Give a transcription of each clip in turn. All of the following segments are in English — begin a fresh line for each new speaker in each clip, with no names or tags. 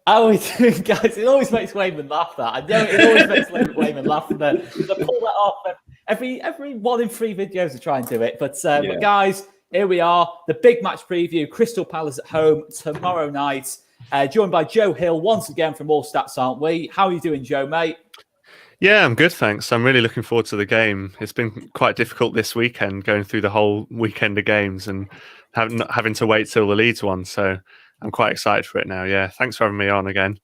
How are we doing, guys? It always makes Wayman laugh. That I know it always makes Wayman laugh. The pull that off every 1 in 3 videos to try and do it. But guys, here we are. The big match preview. Crystal Palace at home tomorrow night. Joined by Joe Hill once again from All Stats, aren't we? How are you doing, Joe, mate?
Yeah, I'm good, thanks. I'm really looking forward to the game. It's been quite difficult this weekend, going through the whole weekend of games and having to wait till the Leeds one. So I'm quite excited for it now. Yeah, thanks for having me on again.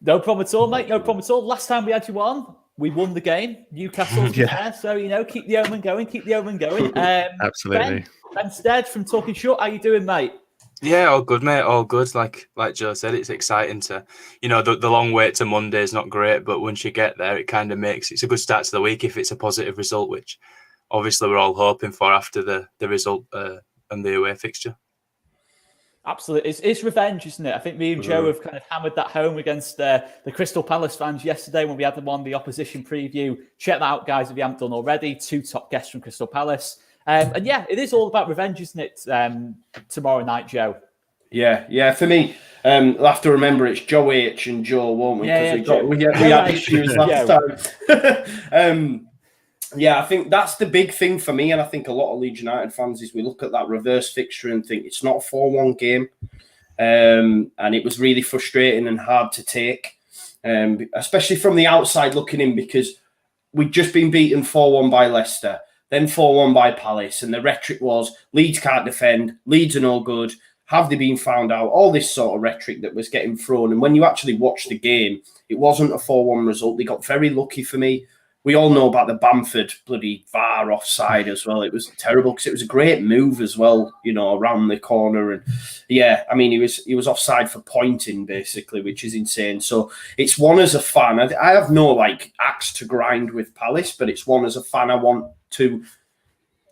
No problem at all, mate. No problem at all. Last time we had you on, we won the game. Newcastle, there. So, keep the omen going. Keep the omen going.
Absolutely.
Ben Stead from Talking Short, how you doing, mate?
Yeah, all good, mate. All good. Like Joe said, it's exciting to, the long wait to Monday is not great, but once you get there, it kind of it's a good start to the week if it's a positive result, which obviously we're all hoping for after the result and the away fixture.
Absolutely. It's revenge, isn't it? I think me and Joe have kind of hammered that home against the Crystal Palace fans yesterday when we had them on the opposition preview. Check that out, guys, if you haven't done already. 2 top guests from Crystal Palace. And yeah, it is all about revenge, isn't it? Tomorrow night, Joe.
Yeah. For me, we'll have to remember it's Joe H and Joe, won't we? Because we had issues last time. I think that's the big thing for me, and I think a lot of Leeds United fans is we look at that reverse fixture and think it's not a 4-1 game, and it was really frustrating and hard to take, especially from the outside looking in, because we'd just been beaten 4-1 by Leicester. Then 4-1 by Palace, and the rhetoric was Leeds can't defend, Leeds are no good, have they been found out? All this sort of rhetoric that was getting thrown. And when you actually watch the game, it wasn't a 4-1 result. They got very lucky for me. We all know about the Bamford bloody VAR offside as well. It was terrible because it was a great move as well, around the corner. And yeah, I mean, he was offside for pointing basically, which is insane. So it's one as a fan. I have no axe to grind with Palace, but it's one as a fan I want to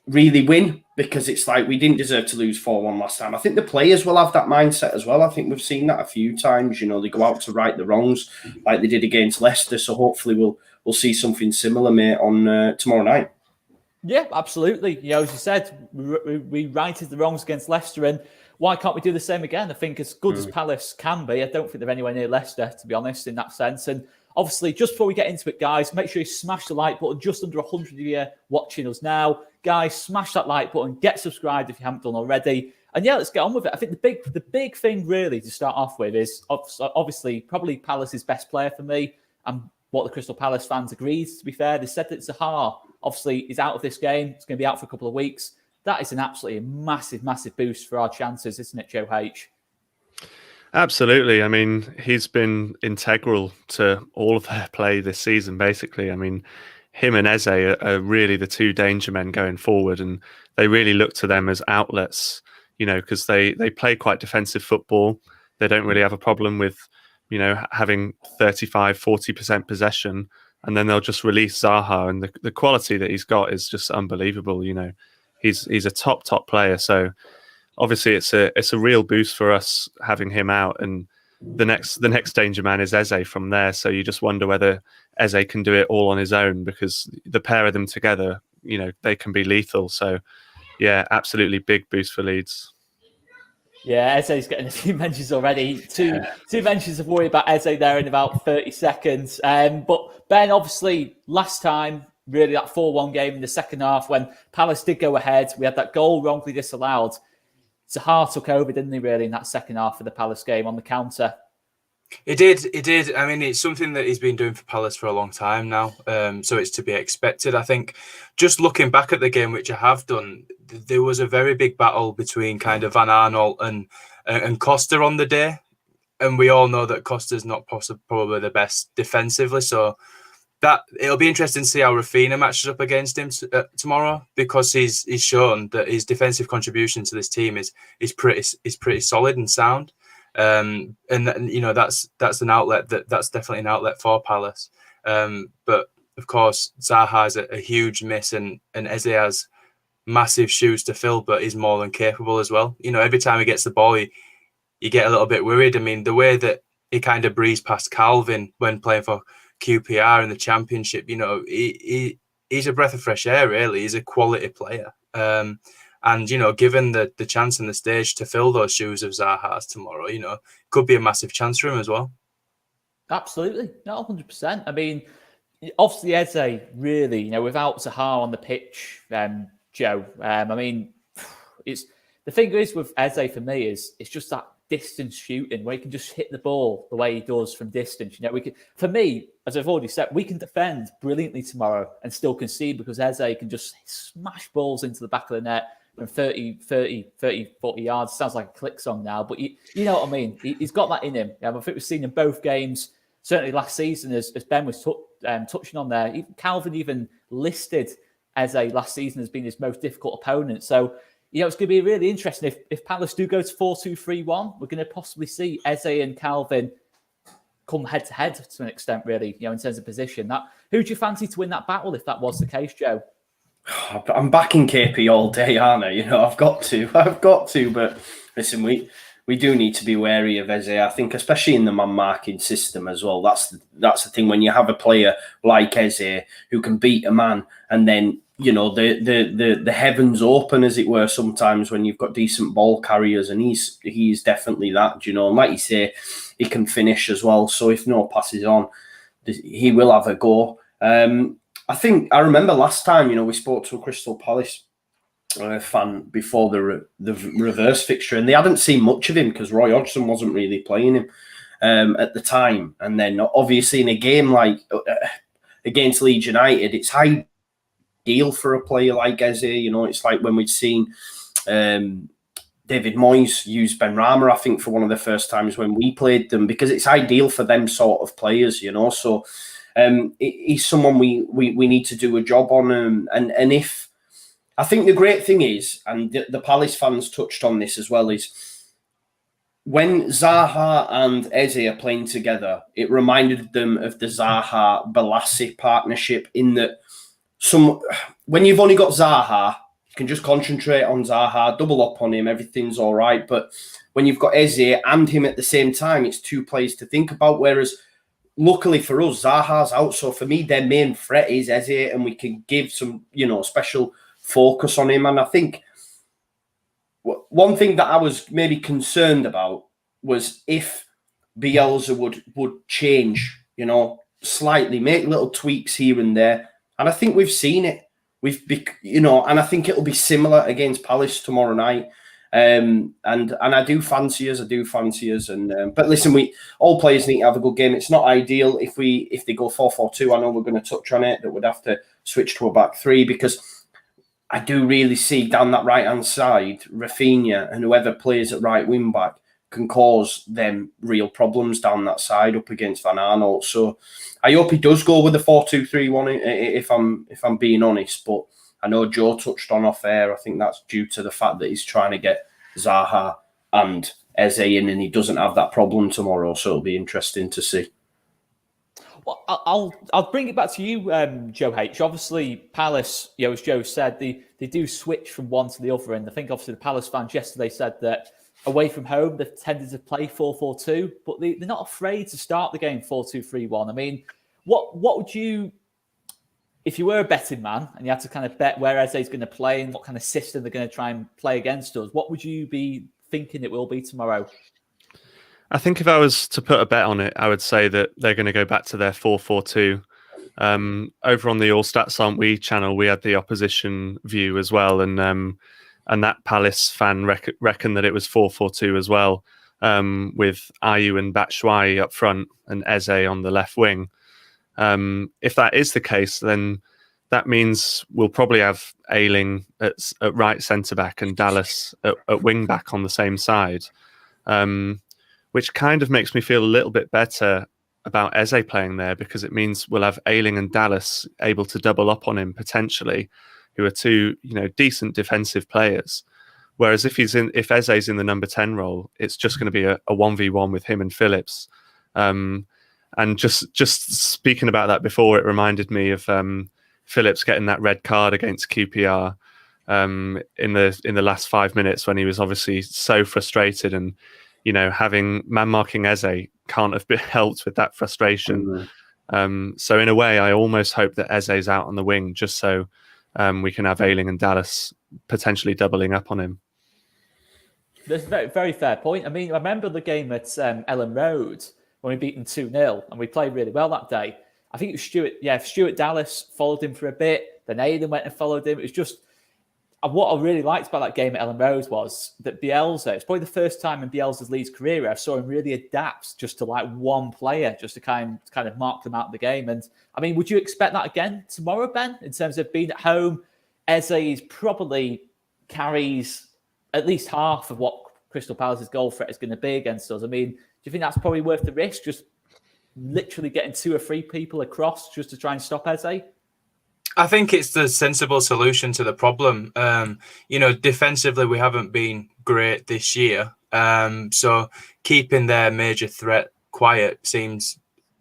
really win, because it's we didn't deserve to lose 4-1 last time. I think the players will have that mindset as well. I think we've seen that a few times. They go out to right the wrongs like they did against Leicester. So hopefully we'll see something similar, mate, on tomorrow night.
Yeah, absolutely. As you said, we righted the wrongs against Leicester, and why can't we do the same again? I think as good as Palace can be, I don't think they're anywhere near Leicester, to be honest, in that sense. And obviously, just before we get into it, guys, make sure you smash the like button. Just under 100 of you watching us now. Guys, smash that like button. Get subscribed if you haven't done already. And yeah, let's get on with it. I think the big thing really to start off with is obviously probably Palace's best player for me, and what the Crystal Palace fans agreed, to be fair. They said that Zaha obviously is out of this game. It's going to be out for a couple of weeks. That is an absolutely massive, massive boost for our chances, isn't it, Joe H?
Absolutely. I mean, he's been integral to all of their play this season, basically. I mean, him and Eze are really the 2 danger men going forward, and they really look to them as outlets, because they play quite defensive football. They don't really have a problem with, having 35-40% possession, and then they'll just release Zaha, and the quality that he's got is just unbelievable. He's a top player. So obviously it's a real boost for us having him out, and the next danger man is Eze from there. So you just wonder whether Eze can do it all on his own, because the pair of them together, they can be lethal. So yeah, absolutely big boost for Leeds.
Yeah, Eze's getting a few mentions already. Two mentions of worry about Eze there in about 30 seconds. But Ben, obviously, last time, really that 4-1 game in the second half, when Palace did go ahead, we had that goal wrongly disallowed. Zaha took over, didn't he, really, in that second half of the Palace game on the counter?
It did. I mean, it's something that he's been doing for Palace for a long time now, so it's to be expected. I think just looking back at the game, which I have done, there was a very big battle between kind of Van Arnold and Costa on the day, and we all know that Costa's not probably the best defensively, so that it'll be interesting to see how Rafinha matches up against him tomorrow, because he's shown that his defensive contribution to this team is pretty solid and sound. And that's an outlet that's definitely an outlet for Palace. But of course, Zaha has a huge miss, and Eze has massive shoes to fill, but he's more than capable as well. Every time he gets the ball, you get a little bit worried. I mean, the way that he kind of breezed past Calvin when playing for QPR in the Championship, he's a breath of fresh air, really. He's a quality player. And, given the chance and the stage to fill those shoes of Zaha's tomorrow, could be a massive chance for him as well.
Absolutely. Not 100%. I mean, obviously, Eze, really, without Zaha on the pitch, Joe, I mean, it's the thing is with Eze for me is it's just that distance shooting where he can just hit the ball the way he does from distance. For me, as I've already said, we can defend brilliantly tomorrow and still concede because Eze can just smash balls into the back of the net from 30, 40 yards. Sounds like a click song now, but you know what I mean? He's got that in him. I think we've seen in both games, certainly last season, as Ben was touching on there. Even Calvin even listed Eze last season as being his most difficult opponent. So, it's going to be really interesting if Palace do go to 4-2-3-1. We're going to possibly see Eze and Calvin come head to head to an extent, really, in terms of position. Who do you fancy to win that battle if that was the case, Joe?
I'm backing KP all day, aren't I? I've got to. But listen, we do need to be wary of Eze. I think, especially in the man marking system as well. That's the thing when you have a player like Eze who can beat a man, and then the heavens open, as it were, sometimes when you've got decent ball carriers, and he's definitely that. And like you say, he can finish as well. So if no passes on, he will have a go. I remember last time, we spoke to a Crystal Palace fan before the reverse fixture, and they hadn't seen much of him because Roy Hodgson wasn't really playing him at the time. And then obviously in a game like against Leeds United, it's ideal for a player like Eze. It's like when we'd seen David Moyes use Ben Rama, I think, for one of the first times when we played them, because it's ideal for them sort of players, So he's someone we need to do a job on. And if I think the great thing is, and the Palace fans touched on this as well, is when Zaha and Eze are playing together, it reminded them of the Zaha-Balassi partnership in that when you've only got Zaha, you can just concentrate on Zaha, double up on him, everything's all right. But when you've got Eze and him at the same time, it's two players to think about. Whereas, luckily for us, Zaha's out. So for me, their main threat is Eze, and we can give some, special focus on him. And I think one thing that I was maybe concerned about was if Bielsa would change, slightly, make little tweaks here and there. And I think we've seen it. And I think it'll be similar against Palace tomorrow night. And I do fancy us. But listen, all players need to have a good game. It's not ideal if they go 4-4-2. I know we're going to touch on it, that would have to switch to a back three, because I do really see down that right hand side, Rafinha and whoever plays at right wing back can cause them real problems down that side up against Van Aanholt. So I hope he does go with the 4-2-3-1 if I'm being honest. But I know Joe touched on off air. I think that's due to the fact that he's trying to get Zaha and Eze in, and he doesn't have that problem tomorrow. So it'll be interesting to see.
Well, I'll bring it back to you, Joe H. Obviously, Palace, as Joe said, they do switch from one to the other. And I think obviously the Palace fans yesterday said that away from home, they've tended to play 4-4-2, but they're not afraid to start the game 4-2-3-1. I mean, what would you, if you were a betting man and you had to kind of bet where Eze's going to play and what kind of system they're going to try and play against us, what would you be thinking it will be tomorrow?
I think if I was to put a bet on it, I would say that they're going to go back to their 4-4-2. Over on the All Stats Aren't We channel, we had the opposition view as well, and that Palace fan reckon that it was 4-4-2 as well, with Ayew and Batshuayi up front and Eze on the left wing. If that is the case, then that means we'll probably have Ayling at right centre back and Dallas at wing back on the same side. Which kind of makes me feel a little bit better about Eze playing there, because it means we'll have Ayling and Dallas able to double up on him potentially, who are two, decent defensive players. Whereas if Eze's in the number 10 role, it's just going to be a 1v1 with him and Phillips. And just speaking about that before, it reminded me of Phillips getting that red card against QPR in the last 5 minutes, when he was obviously so frustrated, and having man marking Eze can't have been helped with that frustration. Mm-hmm. So in a way, I almost hope that Eze's out on the wing, just so we can have Ayling and Dallas potentially doubling up on him.
That's a very, very fair point. I mean, I remember the game at Ellen Road when we beat them 2-0 and we played really well that day. I think it was Stuart Dallas followed him for a bit. Then Aidan went and followed him. It was just what I really liked about that game at Ellen Road was that Bielsa, it's probably the first time in Bielsa's Leeds career I saw him really adapt just to like one player, just to kind of mark them out of the game. And I mean, would you expect that again tomorrow, Ben, in terms of being at home? Eze probably carries at least half of what Crystal Palace's goal threat is going to be against us. I mean, do you think that's probably worth the risk? Just literally getting 2 or 3 people across just to try and stop Eze?
I think it's the sensible solution to the problem. Defensively, we haven't been great this year. So keeping their major threat quiet seems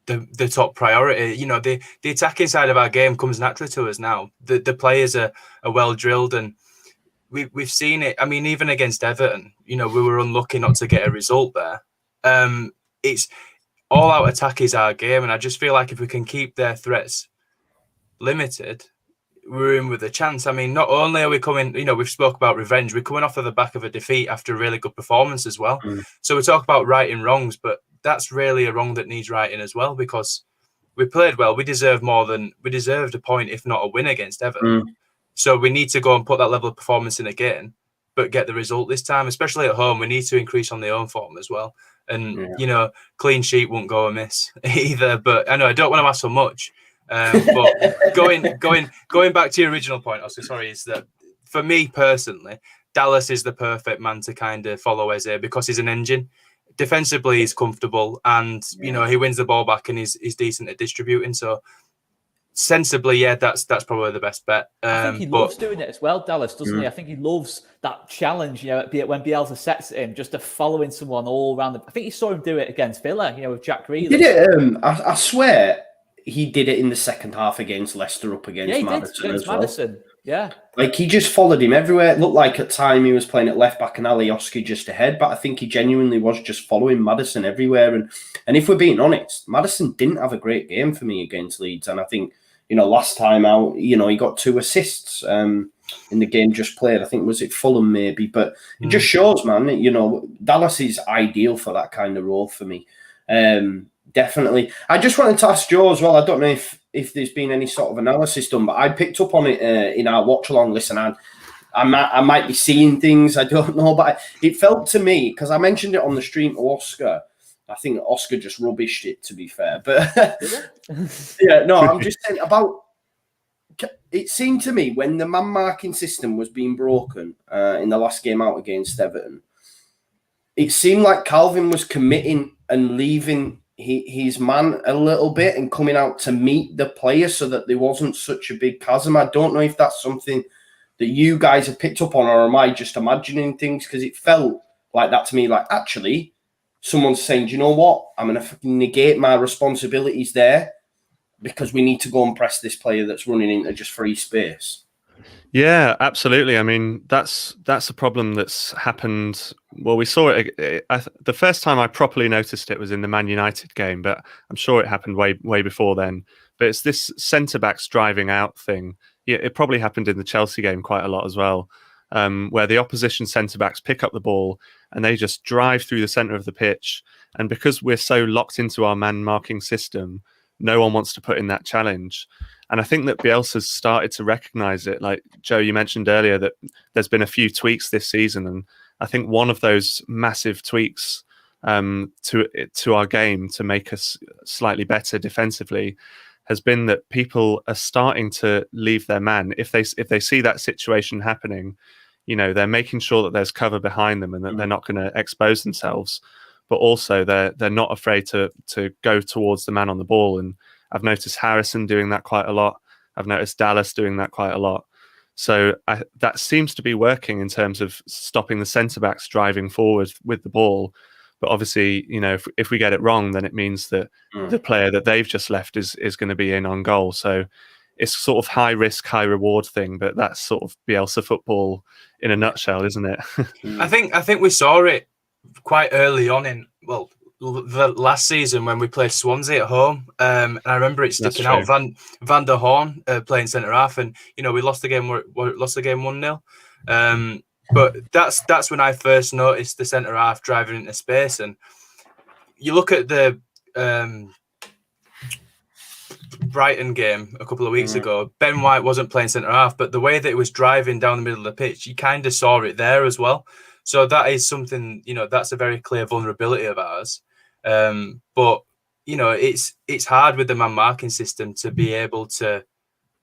the top priority. The attacking side of our game comes naturally to us now. The players are well drilled, and we've seen it. I mean, even against Everton, we were unlucky not to get a result there. It's all-out attack is our game, and I just feel like if we can keep their threats limited, we're in with a chance. I mean, not only are we coming, we've spoke about revenge, we're coming off of the back of a defeat after a really good performance as well. So we talk about righting wrongs, but that's really a wrong that needs righting as well, because we played well. We deserved a point, if not a win against Everton. So we need to go and put that level of performance in again, but get the result this time, especially at home. We need to increase on the own form as well. And, clean sheet won't go amiss either. But I know I don't want to ask for much. But going back to your original point, Oscar, sorry, is that for me personally, Dallas is the perfect man to kind of follow Eze because he's an engine. Defensively, he's comfortable, and he wins the ball back and he's decent at distributing. So sensibly, that's probably the best bet.
I think he loves doing it as well, Dallas, doesn't he? I think he loves that challenge. When Bielsa sets it in, just to following someone all around. I think he saw him do it against Villa. With Jack Grealish.
Did it? I swear he did it in the second half against Leicester up against Maddison as well.
Maddison. Yeah.
Like he just followed him everywhere. It looked like at time he was playing at left back and Alioski just ahead, but I think he genuinely was just following Maddison everywhere. And if we're being honest, Maddison didn't have a great game for me against Leeds. And I think, last time out, he got 2 assists in the game just played. I think, was it Fulham maybe? But it just shows, man, Dallas is ideal for that kind of role for me. Definitely. I just wanted to ask Joe as well. I don't know if there's been any sort of analysis done, but I picked up on it in our watch-along list, and I might be seeing things, I don't know, but it felt to me, because I mentioned it on the stream to Oscar, I think Oscar just rubbished it, to be fair. But I'm just saying about, it seemed to me when the man-marking system was being broken in the last game out against Everton, it seemed like Calvin was committing and leaving his man a little bit and coming out to meet the player so that there wasn't such a big chasm. I don't know if that's something that you guys have picked up on, or am I just imagining things? Because it felt like that to me, like actually someone's saying, do you know what? I'm going to fucking negate my responsibilities there because we need to go and press this player that's running into just free space.
Yeah, absolutely. I mean, that's a problem that's happened. Well, we saw it. The first time I properly noticed it was in the Man United game, but I'm sure it happened way before then. But it's this centre-backs driving out thing. Yeah, it probably happened in the Chelsea game quite a lot as well, where the opposition centre-backs pick up the ball and they just drive through the centre of the pitch. And because we're so locked into our man-marking system, no one wants to put in that challenge. And I think that Bielsa's started to recognise it. Like, Joe, you mentioned earlier that there's been a few tweaks this season. And I think one of those massive tweaks to our game to make us slightly better defensively has been that people are starting to leave their man. If they see that situation happening, they're making sure that there's cover behind them and that they're not going to expose themselves. But also they're not afraid to go towards the man on the ball. And I've noticed Harrison doing that quite a lot. I've noticed Dallas doing that quite a lot. So that seems to be working in terms of stopping the centre-backs driving forward with the ball. But obviously, if we get it wrong, then it means that the player that they've just left is going to be in on goal. So it's sort of high risk, high reward thing. But that's sort of Bielsa football in a nutshell, isn't it?
I think we saw it quite early on in the last season when we played Swansea at home, and I remember it sticking out. Van der Horn playing centre half, and we lost the game. We lost the game 1-0. But that's when I first noticed the centre half driving into space. And you look at the Brighton game a couple of weeks ago, Ben White wasn't playing centre half, but the way that it was driving down the middle of the pitch, you kind of saw it there as well. So that is something, that's a very clear vulnerability of ours. But it's hard with the man marking system to be able to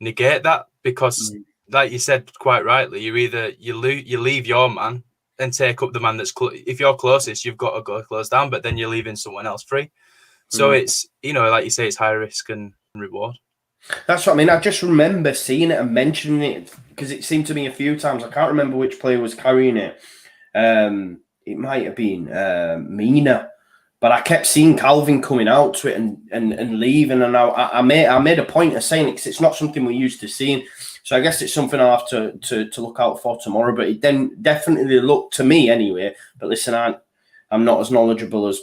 negate that, because like you said quite rightly, you leave your man and take up the man that's if you're closest, you've got to go close down, but then you're leaving someone else free. So it's, like you say, it's high risk and reward.
That's what I mean. I just remember seeing it and mentioning it because it seemed to me a few times. I can't remember which player was carrying it. It might have been Mina, but I kept seeing Calvin coming out to it and leaving. And I made a point of saying it because it's not something we're used to seeing. So I guess it's something I'll have to look out for tomorrow. But it then definitely looked to me anyway. But listen, I'm not as knowledgeable as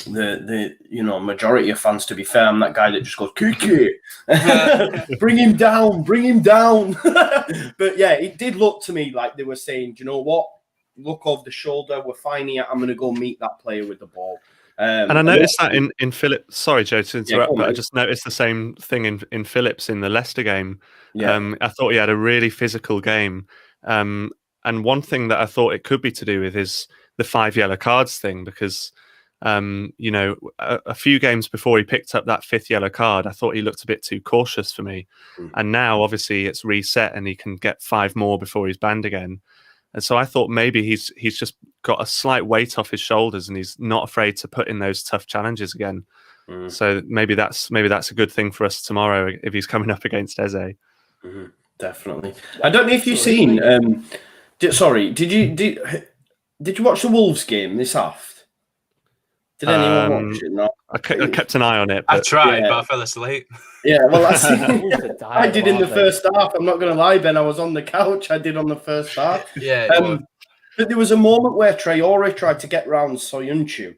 the majority of fans. To be fair, I'm that guy that just goes Kiki, bring him down. But yeah, it did look to me like they were saying, do you know what? Look over the shoulder. We're fine here. I'm going to go meet that player with the ball.
And I noticed that in Phillips. Sorry, Joe, to interrupt, but I just noticed the same thing in Phillips in the Leicester game. Yeah. I thought he had a really physical game. And one thing that I thought it could be to do with is the 5 yellow cards thing, because a few games before he picked up that 5th yellow card, I thought he looked a bit too cautious for me. And now, obviously, it's reset and he can get 5 more before he's banned again. And so I thought maybe he's just got a slight weight off his shoulders and he's not afraid to put in those tough challenges again. So maybe that's a good thing for us tomorrow if he's coming up against Eze.
Definitely. I don't know if you've seen. Did you watch the Wolves game this half? Did anyone watch it? No.
I kept an eye on it.
I tried, but I fell asleep.
Yeah, well, I did in the first half. I'm not going to lie, Ben. I was on the couch. I did on the first half.
Yeah.
But there was a moment where Traore tried to get round Soyuncu,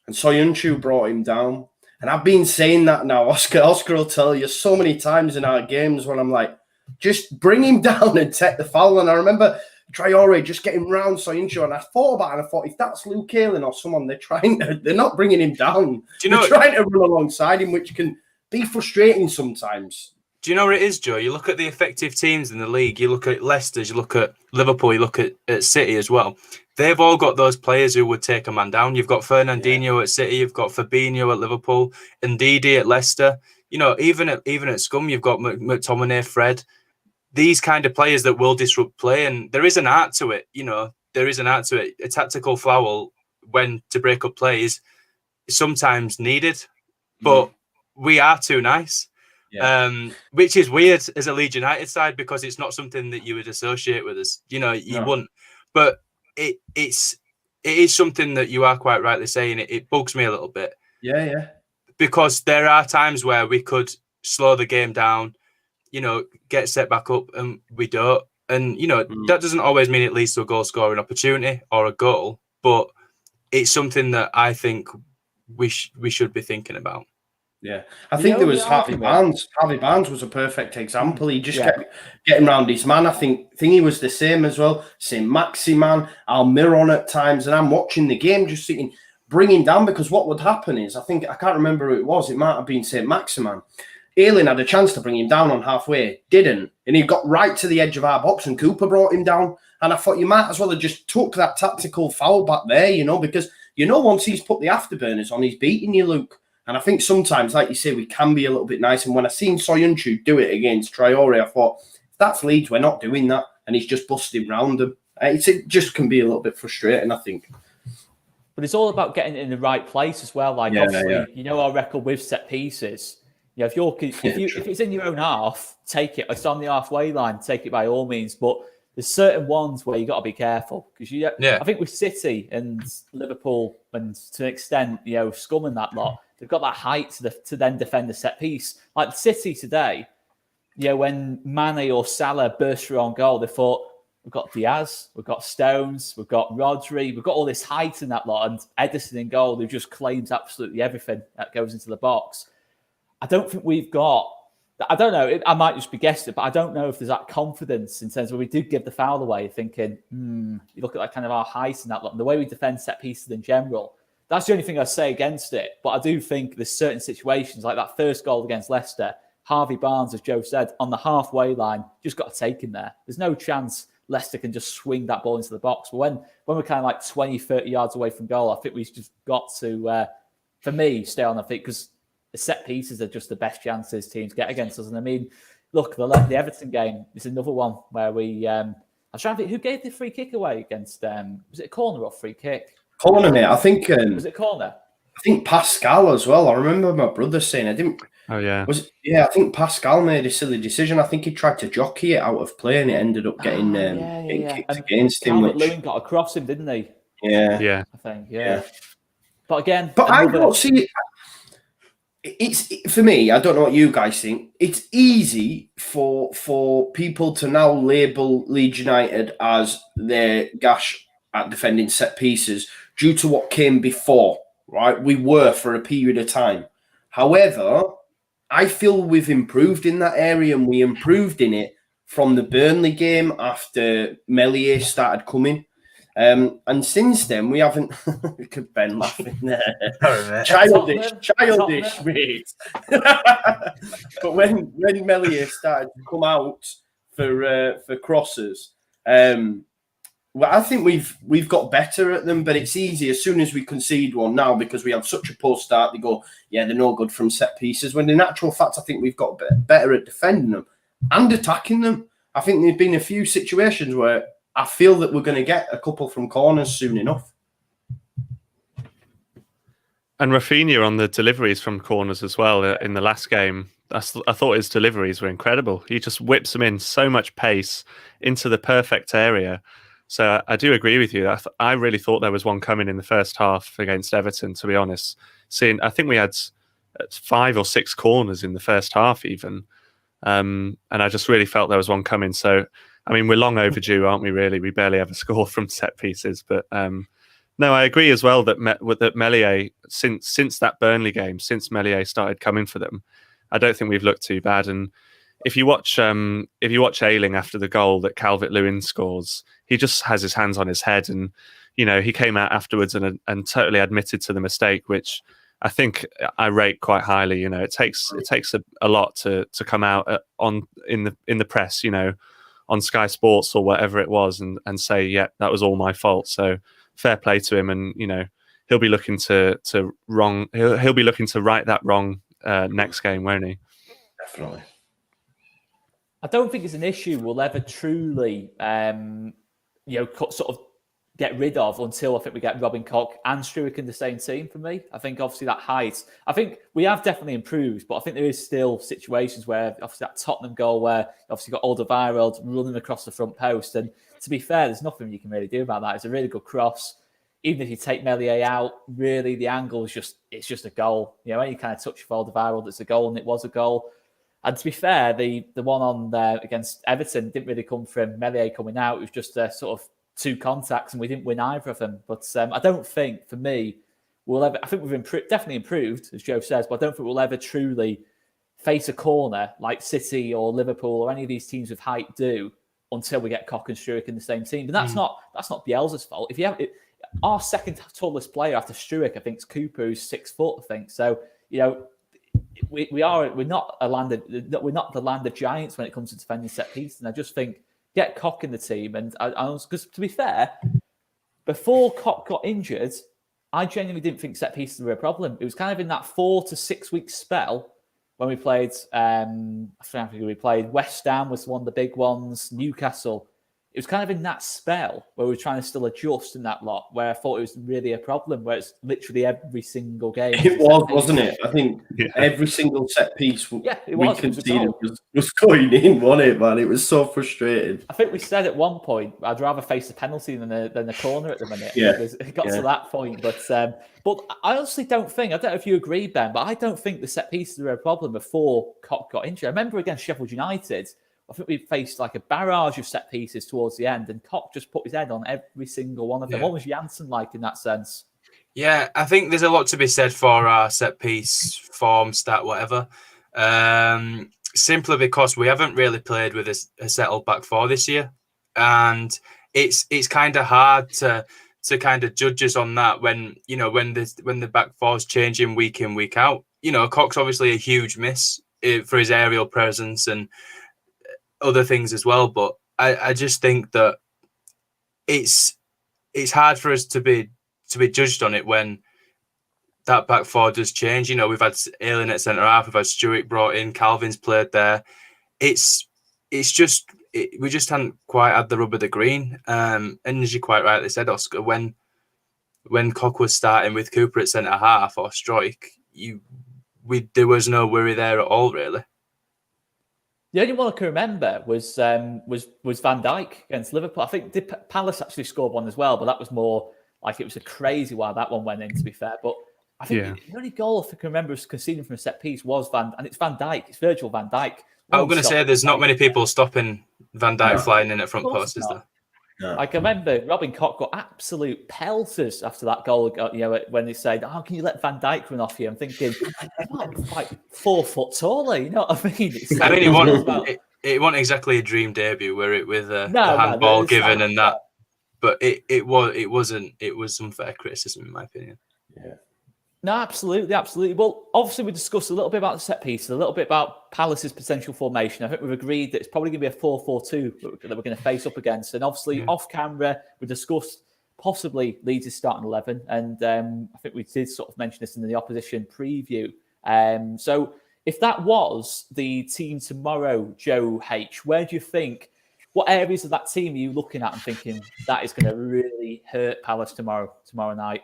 and Soyuncu brought him down. And I've been saying that now. Oscar will tell you so many times in our games when I'm like, just bring him down and take the foul. And I remember Traore just getting round Soyuncu, and I thought about it, and I thought, if that's Luke Ayling or someone, they're not bringing him down. They're trying to run alongside him, which can be frustrating sometimes.
Do you know what it is, Joe? You look at the effective teams in the league, you look at Leicester's, you look at Liverpool, you look at City as well. They've all got those players who would take a man down. You've got Fernandinho at City, you've got Fabinho at Liverpool, and Ndidi at Leicester. Even at Scum, you've got McTominay, Fred. These kind of players that will disrupt play, and there is an art to it. There is an art to it. A tactical foul when to break up plays is sometimes needed, but we are too nice. Yeah. Which is weird as a Leeds United side, because it's not something that you would associate with us. You wouldn't. But it is something that you are quite rightly saying. It bugs me a little bit.
Yeah.
Because there are times where we could slow the game down, get set back up, and we don't. And, that doesn't always mean it leads to a goal scoring opportunity or a goal, but it's something that I think we should be thinking about.
Yeah, I think there was Harvey Barnes. Harvey Barnes was a perfect example. He just kept getting around his man. I think he was the same as well. Same Maximan, Almiron at times. And I'm watching the game just thinking, bring him down, because what would happen is, I can't remember who it was. It might have been St. Maximan. Ayling had a chance to bring him down on halfway, didn't. And he got right to the edge of our box and Cooper brought him down. And I thought you might as well have just took that tactical foul back there, because, once he's put the afterburners on, he's beating you, Luke. And I think sometimes, like you say, we can be a little bit nice. And when I seen Soyuncu do it against Traore, I thought, if that's Leeds, we're not doing that. And he's just busting round them. It just can be a little bit frustrating, I think.
But it's all about getting in the right place as well. Like, obviously, our record with set pieces. If it's in your own half, take it. It's on the halfway line, take it by all means. But there's certain ones where you got to be careful, because I think with City and Liverpool, and to an extent, Scum and that lot, they've got that height to then defend the set piece. Like City today, when Mane or Salah burst through on goal, they thought, we've got Diaz, we've got Stones, we've got Rodri, we've got all this height in that lot, and Ederson in goal, who just claims absolutely everything that goes into the box. I don't think we've got I don't know. I might just be guessing, but I don't know if there's that confidence in terms of when we do give the foul away, thinking, you look at like kind of our height and that lot, and the way we defend set pieces in general. That's the only thing I say against it. But I do think there's certain situations like that first goal against Leicester, Harvey Barnes, as Joe said, on the halfway line, just got to take him there. There's no chance Leicester can just swing that ball into the box. But when we're kind of like 20, 30 yards away from goal, I think we've just got to, for me, stay on the feet because the set pieces are just the best chances teams get against us. And I mean, look, the Everton game is another one where we, I was trying to think, who gave the free kick away against, was it a corner or free kick?
Corner, mate. I think.
Was it corner?
I think Pascal as well. I remember my brother saying, I didn't.
Oh, yeah.
I think Pascal made a silly decision. I think he tried to jockey it out of play and it ended up getting, getting kicked and against him.
Lewin got across him, didn't he?
Yeah.
I think, But again...
I don't see... It's for me, I don't know what you guys think. It's easy for people to now label Leeds United as their gash at defending set pieces due to what came before, right? We were for a period of time. However, I feel we've improved in that area, and we improved in it from the Burnley game after Meslier started coming. And since then, we haven't... Look at Ben laughing there. Childish, mate. But when Meslier started to come out for crosses, well, I think we've got better at them, but it's easy as soon as we concede one now because we have such a poor start. They go, they're no good from set pieces. When in actual fact, I think we've got better at defending them and attacking them. I think there's been a few situations where I feel that we're going to get a couple from corners soon enough.
And Rafinha on the deliveries from corners as well in the last game. I thought his deliveries were incredible. He just whips them in so much pace into the perfect area. So I do agree with you. I really thought there was one coming in the first half against Everton, to be honest. I think we had 5 or 6 corners in the first half even. And I just really felt there was one coming. So, I mean, we're long overdue, aren't we, really? We barely ever score from set pieces. But no, I agree as well that Meslier, since that Burnley game, since Meslier started coming for them, I don't think we've looked too bad. And if you watch Ayling after the goal that Calvert-Lewin scores, he just has his hands on his head, and he came out afterwards and totally admitted to the mistake, which I think I rate quite highly. It takes a lot to come out in the press, on Sky Sports or whatever it was, and say, yeah, that was all my fault. So fair play to him, and he'll be looking to he'll be looking to right that wrong next game, won't he?
Definitely.
I don't think it's an issue we'll ever truly, sort of get rid of until I think we get Robin Koch and Struijk in the same team. For me, I think obviously that height. I think we have definitely improved, but I think there is still situations where obviously that Tottenham goal where obviously got Alderweireld running across the front post, and to be fair, there's nothing you can really do about that. It's a really good cross. Even if you take Meslier out, really the angle is just a goal. Any kind of touch of Alderweireld, it's a goal, and it was a goal. And to be fair, the one on there against Everton didn't really come from Meslier coming out. It was just a sort of 2 contacts, and we didn't win either of them. But I don't think, for me, we'll ever... I think we've definitely improved, as Joe says, but I don't think we'll ever truly face a corner like City or Liverpool or any of these teams with height do until we get Koch and Struijk in the same team. But that's not Bielsa's fault. If you have our second tallest player after Struijk, I think, is Cooper, who's 6 foot, I think. So we're not the land of giants when it comes to defending set pieces, and I just think get Koch in the team. And because to be fair, before Koch got injured, I genuinely didn't think set pieces were a problem. It was kind of in that 4 to 6 week spell when we played. I think we played West Ham was one of the big ones, Newcastle. It was kind of in that spell where we were trying to still adjust in that lot, where I thought it was really a problem, where it's literally every single game.
It was, wasn't it? I think every single set piece we conceded was going in, wasn't it, man? It was so frustrating.
I think we said at one point, I'd rather face a penalty than a corner at the minute.
Yeah.
It got to that point. But I honestly don't think, I don't know if you agree, Ben, but I don't think the set pieces were a problem before Koch got injured. I remember against Sheffield United, I think we faced like a barrage of set pieces towards the end, and Koch just put his head on every single one of them, almost Janssen-like in that sense.
Yeah, I think there's a lot to be said for our set piece, form, stat, whatever. simply because we haven't really played with a settled back four this year, and it's kind of hard to kind of judge us on that when the back four is changing week in, week out. Cock's obviously a huge miss for his aerial presence and other things as well, but I just think that it's hard for us to be judged on it when that back four does change. We've had Ailing at centre half, we've had Stewart brought in, Calvin's played there. It's just we just hadn't quite had the rub of the green. And as you quite rightly said, Oscar, when Cock was starting with Cooper at centre half or strike, there was no worry there at all, really.
The only one I can remember was Van Dijk against Liverpool. I think Palace actually scored one as well, but that was more like it was a crazy while that one went in, to be fair. But I think the only goal I can remember was conceding from a set piece was it's Van Dijk. It's Virgil van Dijk.
I'm going to say there's not many people stopping Van Dijk flying in at front post, is there?
No. Like I remember Robin Koch got absolute pelters after that goal, when they said, "How can you let Van Dijk run off you?" I'm thinking, he's like 4 foot taller, you know what I mean?
It wasn't exactly a dream debut, were it, with the handball given and that. But it was unfair criticism, in my opinion.
Yeah. No, absolutely. Well, obviously, we discussed a little bit about the set piece, a little bit about Palace's potential formation. I think we've agreed that it's probably going to be a 4-4-2 that we're going to face up against. And obviously, off camera, we discussed possibly Leeds' starting 11. And I think we did sort of mention this in the opposition preview. So if that was the team tomorrow, Joe H, where do you think, what areas of that team are you looking at and thinking that is going to really hurt Palace tomorrow night?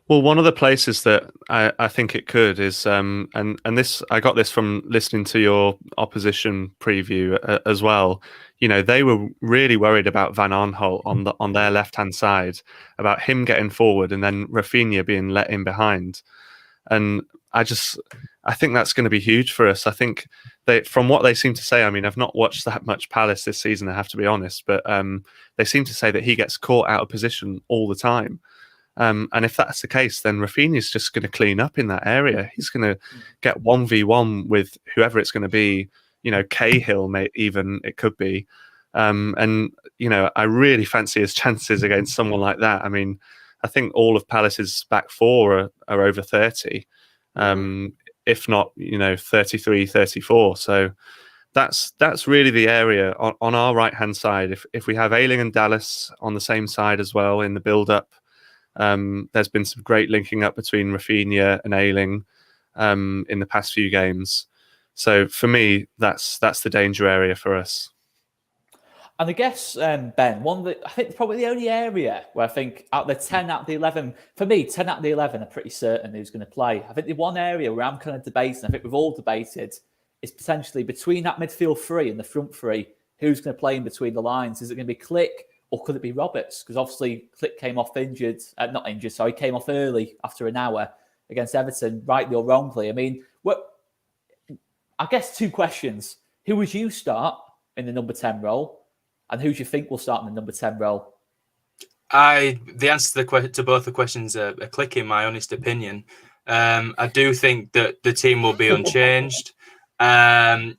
Well, one of the places that I think it could is, and this, I got this from listening to your opposition preview as well. They were really worried about Van Aanholt on their left-hand side, about him getting forward and then Rafinha being let in behind. And I think that's going to be huge for us. I think from what they seem to say, I mean, I've not watched that much Palace this season, I have to be honest, but they seem to say that he gets caught out of position all the time. And if that's the case, then Rafinha's just going to clean up in that area. He's going to get 1v1 with whoever it's going to be, Cahill, even it could be. And I really fancy his chances against someone like that. I mean, I think all of Palace's back four are over 30, if not, 33, 34. So that's really the area on our right-hand side. If we have Ailing and Dallas on the same side as well in the build-up, there's been some great linking up between Rafinha and Ailing in the past few games. So for me, that's the danger area for us.
And I guess, Ben, I think probably the only area where I think out of the 10 out of the 11, for me, 10 out of the 11 are pretty certain who's going to play. I think the one area where I'm kind of debating, I think we've all debated, is potentially between that midfield three and the front three, who's going to play in between the lines? Is it going to be Click? Or could it be Roberts? Because obviously Click came off came off early after an hour against Everton, rightly or wrongly. I mean, I guess 2 questions. Who would you start in the number 10 role? And who do you think will start in the number 10 role?
The answer to both the questions are Click, in my honest opinion. I do think that the team will be unchanged. And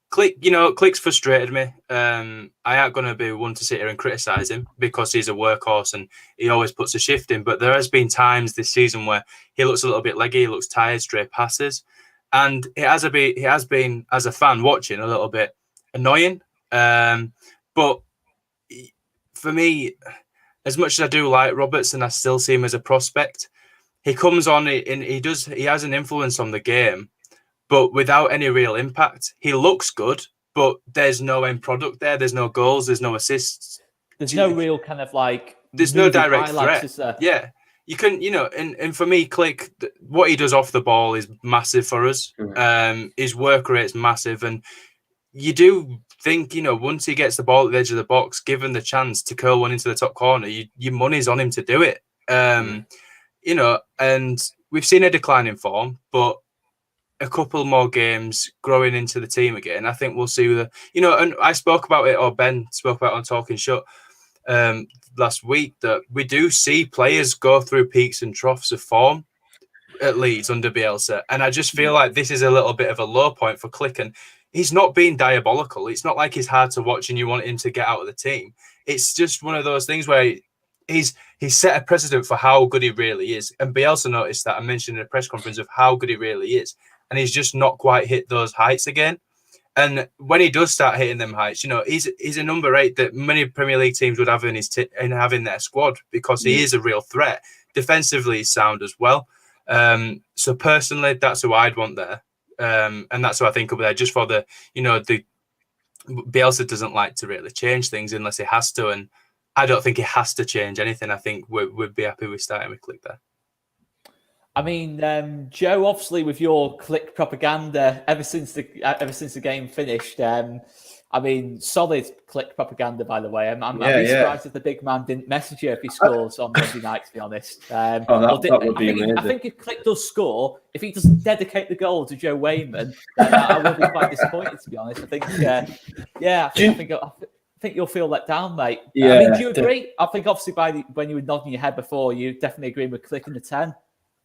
Click's frustrated me. I ain't going to be one to sit here and criticise him because he's a workhorse and he always puts a shift in. But there has been times this season where he looks a little bit leggy, he looks tired, stray passes. And it has been, as a fan watching, a little bit annoying. But for me, as much as I do like Roberts and I still see him as a prospect, he comes on and he has an influence on the game, but without any real impact. He looks good, but there's no end product there. There's no goals. There's no assists.
There's no real kind of like...
There's no direct threat. Yeah. You can, and for me, Click, what he does off the ball is massive for us. His work rate's massive. And you do think, once he gets the ball at the edge of the box, given the chance to curl one into the top corner, your money's on him to do it. And we've seen a decline in form, but a couple more games growing into the team again, I think we'll see and I spoke about it, or Ben spoke about it on Talking Shut last week, that we do see players go through peaks and troughs of form. at Leeds under Bielsa, and I just feel like this is a little bit of a low point for Click. And he's not being diabolical. It's not like he's hard to watch and you want him to get out of the team. It's just one of those things where he's set a precedent for how good he really is. And Bielsa noticed that. I mentioned in a press conference of how good he really is, and he's just not quite hit those heights again. And when he does start hitting them heights, he's a number 8 that many Premier League teams would have in their squad, because he is a real threat. Defensively, he's sound as well. So personally, that's who I'd want there. And that's who I think will be there, just for the Bielsa doesn't like to really change things unless he has to. And I don't think he has to change anything. I think we'd be happy with starting with Click there.
I mean, Joe, obviously with your Click propaganda ever since the game finished, I mean, solid Click propaganda, by the way. I'm surprised if the big man didn't message you if he scores on Monday night, to be honest.
That would be amazing.
I think if Click does score, if he doesn't dedicate the goal to Joe Wayman, I will be quite disappointed, to be honest. I think, I think you'll feel let down, mate.
Yeah,
I mean, do you agree? I think obviously when you were nodding your head before, you definitely agree with Click in the 10.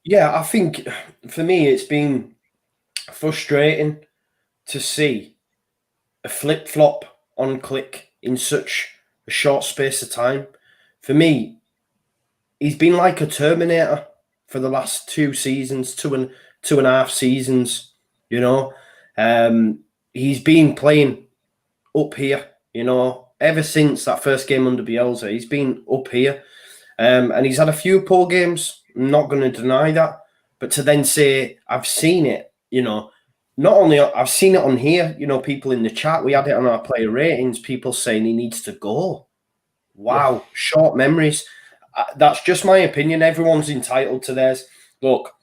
Yeah, I think for me, it's been frustrating to see a flip-flop on Click in such a short space of time. For me, he's been like a Terminator for the last 2 seasons, two and a half seasons, He's been playing up here, ever since that first game under Bielsa. He's been up here. And he's had a few poor games. I'm not going to deny that. But to then say, I've seen it, not only I've seen it on here, people in the chat, we had it on our player ratings, people saying he needs to go. Wow, short memories. That's just my opinion. Everyone's entitled to theirs. Look,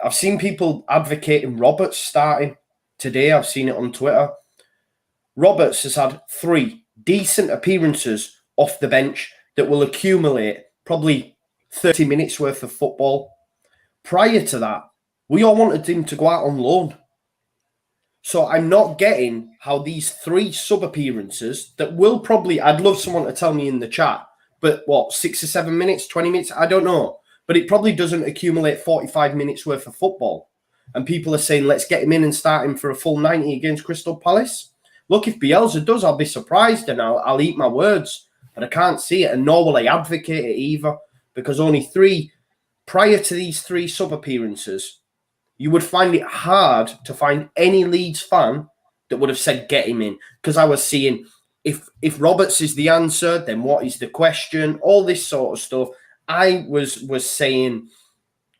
I've seen people advocating Roberts starting today. I've seen it on Twitter. Roberts has had 3 decent appearances off the bench that will accumulate probably 30 minutes worth of football. Prior to that, we all wanted him to go out on loan. So I'm not getting how these 3 sub-appearances that will probably, I'd love someone to tell me in the chat, but 6 or 7 minutes, 20 minutes, I don't know. But it probably doesn't accumulate 45 minutes worth of football. And people are saying, let's get him in and start him for a full 90 against Crystal Palace. Look, if Bielsa does, I'll be surprised and I'll eat my words. But I can't see it, and nor will I advocate it either, because only 3, prior to these 3 sub-appearances, you would find it hard to find any Leeds fan that would have said get him in. Because I was seeing, if Roberts is the answer, then what is the question? All this sort of stuff. I was saying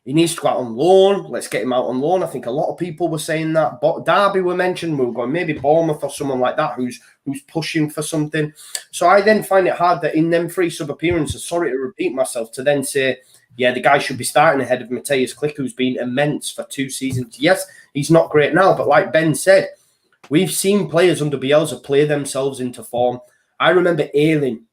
he needs to go out on loan. Let's get him out on loan. I think a lot of people were saying that. But Derby were mentioned. We were going maybe Bournemouth or someone like that who's pushing for something. So I then find it hard that in them 3 sub-appearances, sorry to repeat myself, to then say, yeah, the guy should be starting ahead of Mateusz Klich, who's been immense for 2 seasons. Yes, he's not great now, but like Ben said, we've seen players under Bielsa play themselves into form. I remember Ayling,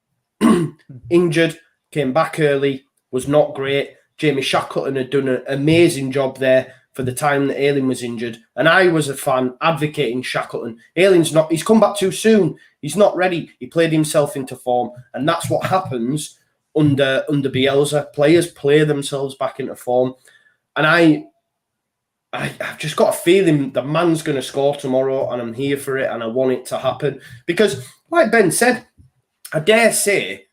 injured, came back early, was not great. Jamie Shackleton had done an amazing job there for the time that Ayling was injured. And I was a fan advocating Shackleton. He's come back too soon. He's not ready. He played himself into form. And that's what happens under Bielsa. Players play themselves back into form. And I've just got a feeling the man's going to score tomorrow, and I'm here for it, and I want it to happen. Because, like Ben said, I dare say,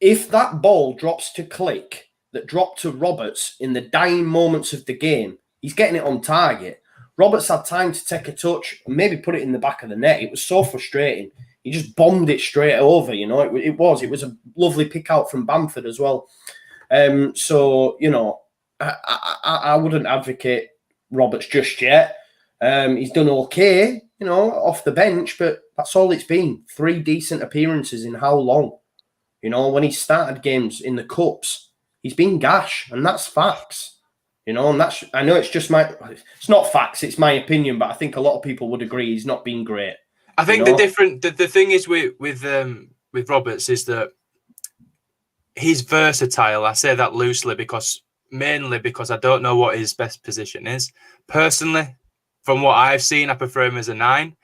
if that ball drops to Click, that dropped to Roberts in the dying moments of the game, he's getting it on target. Roberts had time to take a touch and maybe put it in the back of the net. It was so frustrating. He just bombed it straight over, It was a lovely pick out from Bamford as well. So, I wouldn't advocate Roberts just yet. He's done okay, off the bench, but that's all it's been. 3 decent appearances in how long? When he started games in the Cups, he's been gash, and that's facts. And that's, I know it's not facts, it's my opinion, but I think a lot of people would agree he's not been great.
I think the thing is with Roberts is that he's versatile. I say that loosely mainly because I don't know what his best position is. Personally, from what I've seen, I prefer him as a 9.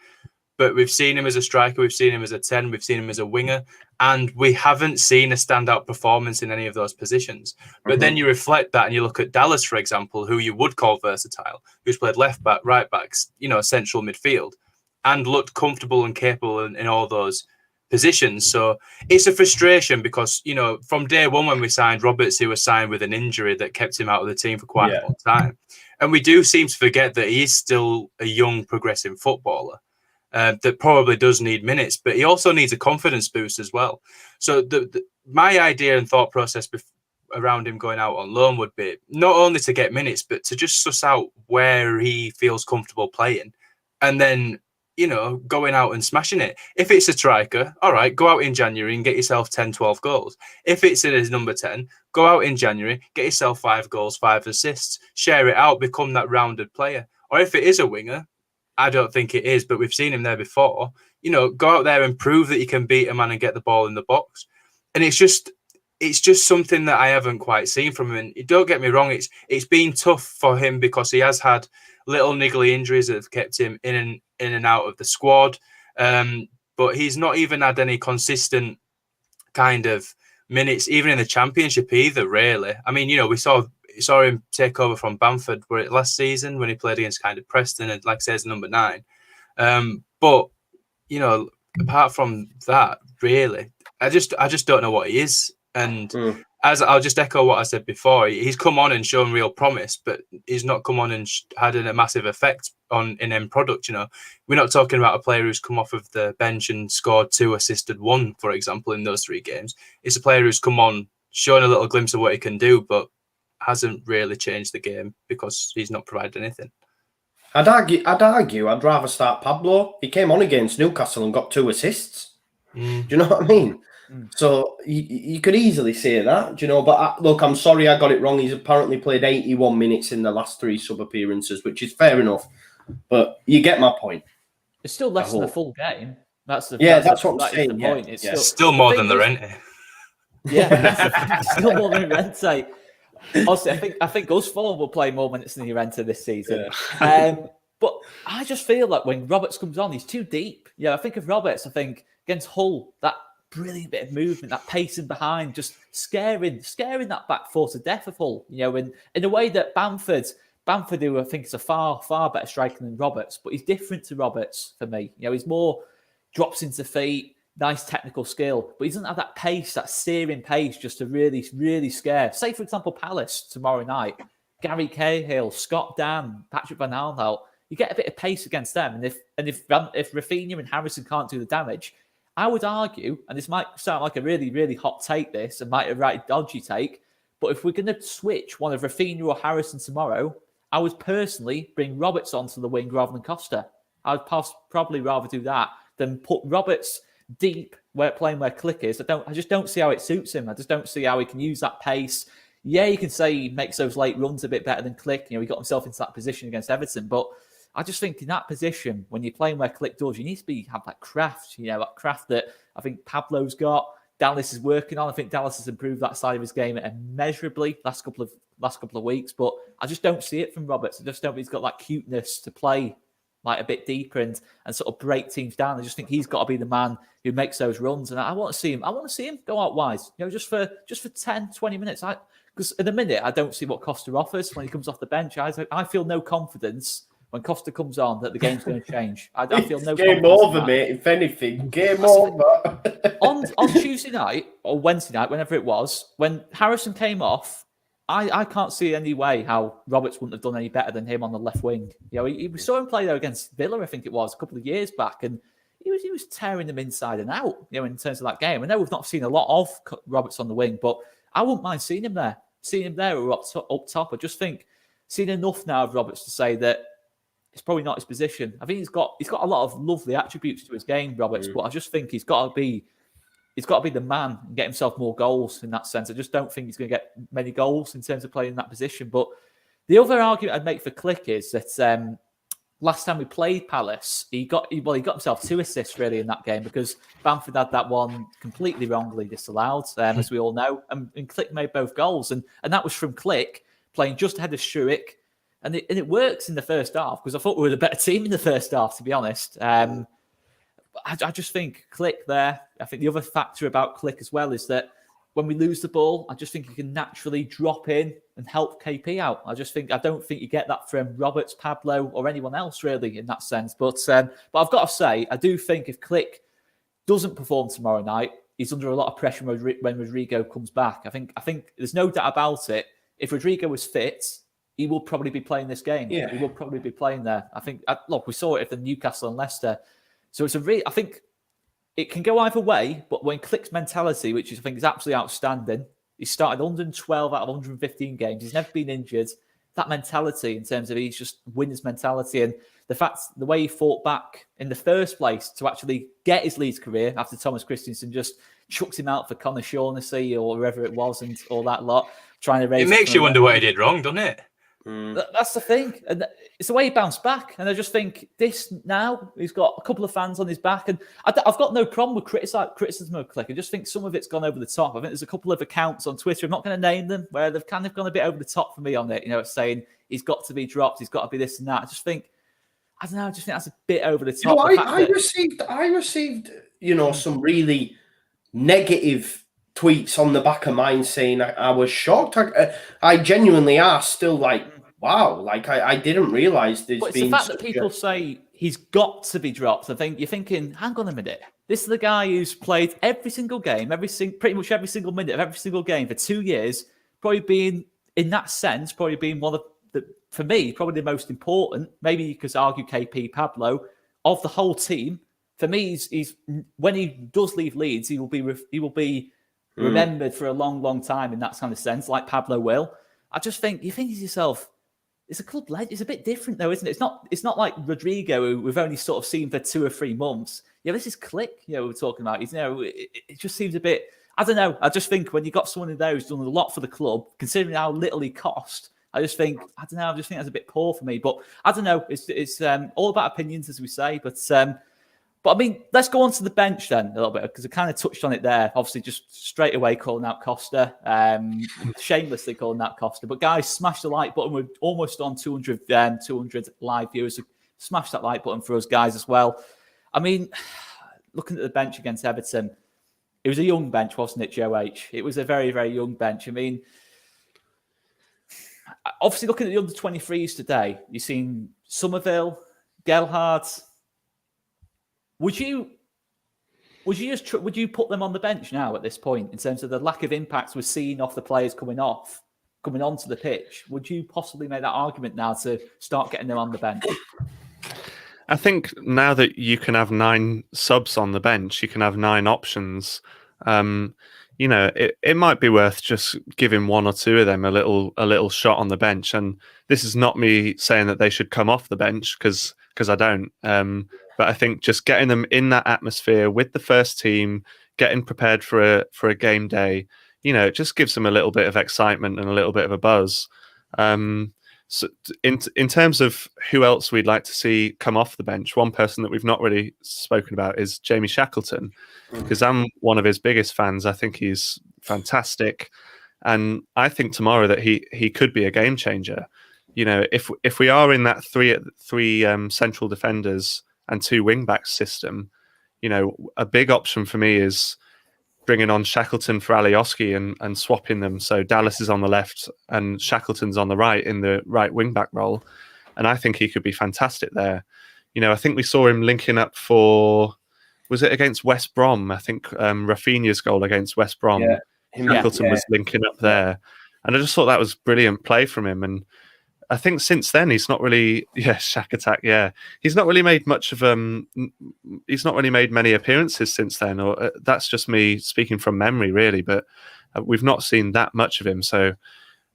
but we've seen him as a striker, we've seen him as a 10, we've seen him as a winger, and we haven't seen a standout performance in any of those positions. But then you reflect that and you look at Dallas, for example, who you would call versatile, who's played left back, right backs, central midfield, and looked comfortable and capable in all those positions. So it's a frustration because, from day one when we signed Roberts, he was signed with an injury that kept him out of the team for quite a long time. And we do seem to forget that he's still a young, progressing footballer that probably does need minutes, but he also needs a confidence boost as well. So my idea and thought process around him going out on loan would be not only to get minutes, but to just suss out where he feels comfortable playing. And then, going out and smashing it. If it's a striker, all right, go out in January and get yourself 10, 12 goals. If it's in his number 10, go out in January, get yourself 5 goals, 5 assists, share it out, become that rounded player. Or if it is a winger, I don't think it is, but we've seen him there before, go out there and prove that you can beat a man and get the ball in the box. And it's just something that I haven't quite seen from him. And don't get me wrong, it's been tough for him because he has had little niggly injuries that have kept him in and out of the squad. But he's not even had any consistent kind of minutes, even in the Championship either, really. I mean, we saw him take over from Bamford last season when he played against kind of Preston and, like I said, as number 9. But, apart from that, really, I just don't know what he is. And as I'll just echo what I said before, he's come on and shown real promise, but he's not come on and had a massive effect in end product. We're not talking about a player who's come off of the bench and scored 2, assisted 1, for example, in those 3 games. It's a player who's come on, shown a little glimpse of what he can do, but hasn't really changed the game because he's not provided anything.
I'd argue I'd rather start Pablo. He came on against Newcastle and got 2 assists. Do you know what I mean? So you could easily say that, but look, I'm sorry I got it wrong. He's apparently played 81 minutes in the last 3 sub appearances, which is fair enough. But you get my point.
It's still less than a full game. That's what I'm saying. The point. It's
still more than the Rente.
Yeah, still more than Rente. Honestly, I think us 4 will play more minutes than Rente this season. But I just feel like when Roberts comes on, he's too deep. I think of Roberts. I think against Hull, that brilliant bit of movement, that pacing behind, just scaring that back 4 to death of Hull. In a way that Bamford, who I think is a far, far better striker than Roberts, but he's different to Roberts for me. He's more drops into feet, nice technical skill, but he doesn't have that pace, that searing pace, just to really, really scare. Say, for example, Palace tomorrow night, Gary Cahill, Scott Dan, Patrick Van Aanholt. You get a bit of pace against them, and if Rafinha and Harrison can't do the damage, I would argue, and this might sound like a really, really hot take, this, and might a right dodgy take, but if we're going to switch one of Rafinha or Harrison tomorrow, I would personally bring Roberts onto the wing rather than Costa. I would probably rather do that than put Roberts deep playing where Click is. I just don't see how it suits him. I just don't see how he can use that pace. Yeah, you can say he makes those late runs a bit better than Click. He got himself into that position against Everton, but I just think in that position, when you're playing where Click does, you need to have that craft, that craft that I think Pablo's got, Dallas is working on. I think Dallas has improved that side of his game immeasurably last couple of weeks, but I just don't see it from Roberts. I just don't think he's got that cuteness to play like a bit deeper and sort of break teams down. I just think he's got to be the man who makes those runs, and I want to see him go out wide, just for 10, 20 minutes. Because in a minute, I don't see what Costa offers when he comes off the bench. I feel no confidence when Costa comes on that the game's going to change. I feel no
game over, mate. If anything, game over.
on Tuesday night or Wednesday night, whenever it was, when Harrison came off, I can't see any way how Roberts wouldn't have done any better than him on the left wing. We saw him play there against Villa, I think it was, a couple of years back, and he was tearing them inside and out, in terms of that game. I know we've not seen a lot of Roberts on the wing, but I wouldn't mind seeing him there or up top. I just think seen enough now of Roberts to say that it's probably not his position. I think he's got a lot of lovely attributes to his game, Roberts, but I just think he's got to be the man and get himself more goals in that sense. I just don't think he's going to get many goals in terms of playing in that position. But the other argument I'd make for Click is that last time we played Palace, he got himself 2 assists really in that game because Bamford had that one completely wrongly disallowed, as we all know, and Click made both goals, and that was from Click playing just ahead of Schuick. And it works in the first half because I thought we were the better team in the first half, to be honest. I just think Click there. I think the other factor about Click as well is that when we lose the ball, I just think he can naturally drop in and help KP out. I don't think you get that from Roberts, Pablo, or anyone else really in that sense. But I've got to say, I do think if Click doesn't perform tomorrow night, he's under a lot of pressure when Rodrigo comes back. I think there's no doubt about it. If Rodrigo was fit, he will probably be playing this game.
Yeah.
He will probably be playing there. I think, look, we saw it at the Newcastle and Leicester. So I think it can go either way, but when Click's mentality, which I think is absolutely outstanding, he started 112 out of 115 games. He's never been injured. That mentality in terms of he's just winner's mentality, and the way he fought back in the first place to actually get his Leeds career after Thomas Christensen just chucked him out for Conor Shaughnessy or whoever it was and all that lot, trying to raise.
It makes you wonder what he did wrong, doesn't it?
That's the thing. And it's the way he bounced back. And I just think this now, he's got a couple of fans on his back. And I've got no problem with criticism of Click. I just think some of it's gone over the top. I think there's a couple of accounts on Twitter, I'm not going to name them, where they've kind of gone a bit over the top for me on it. Saying he's got to be dropped, he's got to be this and that. I just think that's a bit over the top.
I received, some really negative tweets on the back of mine saying I was shocked. I genuinely are still like, wow, like I didn't realise there's been.
It's the fact that people say he's got to be dropped. I think you're thinking, hang on a minute. This is the guy who's played every single game, pretty much every single minute of every single game for 2 years. Probably being, in that sense, one of for me, probably the most important. Maybe you could argue KP, Pablo, of the whole team. For me, he's when he does leave Leeds, he will be remembered for a long, long time in that kind of sense, like Pablo will. I just think you think to yourself, it's a club legend. It's a bit different though, isn't it? It's not like Rodrigo, who we've only sort of seen for 2 or 3 months. Yeah, this is Click. We're talking about. It just seems a bit. I don't know. I just think when you got someone in there who's done a lot for the club, considering how little he cost, I just think that's a bit poor for me. But I don't know. It's all about opinions, as we say. But I mean, let's go on to the bench then a little bit, because I kind of touched on it there. Obviously, just straight away calling out Costa, shamelessly calling out Costa. But guys, smash the like button. We're almost on 200 live viewers. So smash that like button for us guys as well. I mean, looking at the bench against Everton, it was a young bench, wasn't it, Joe H? It was a very, very young bench. I mean, obviously looking at the under 23s today, you've seen Somerville, Gelhardt. Would you put them on the bench now at this point in terms of the lack of impact we're seeing off the players coming onto the pitch? Would you possibly make that argument now to start getting them on the bench?
I think now that you can have 9 subs on the bench, you can have 9 options. It might be worth just giving 1 or 2 of them a little shot on the bench. And this is not me saying that they should come off the bench because I don't. But I think just getting them in that atmosphere with the first team, getting prepared for a game day, it just gives them a little bit of excitement and a little bit of a buzz. So in terms of who else we'd like to see come off the bench, one person that we've not really spoken about is Jamie Shackleton, because I'm one of his biggest fans. I think he's fantastic, and I think tomorrow that he could be a game changer. If we are in that three central defenders and 2 wing backs system, a big option for me is bringing on Shackleton for Alioski and swapping them. So Dallas is on the left and Shackleton's on the right in the right wing back role. And I think he could be fantastic there. I think we saw him linking up was it against West Brom? I think Rafinha's goal against West Brom. Yeah. Shackleton was linking up there. And I just thought that was brilliant play from him. And I think since then he's not really, Shack Attack, he's not really made much of he's not really made many appearances since then, or that's just me speaking from memory, really. But we've not seen that much of him, so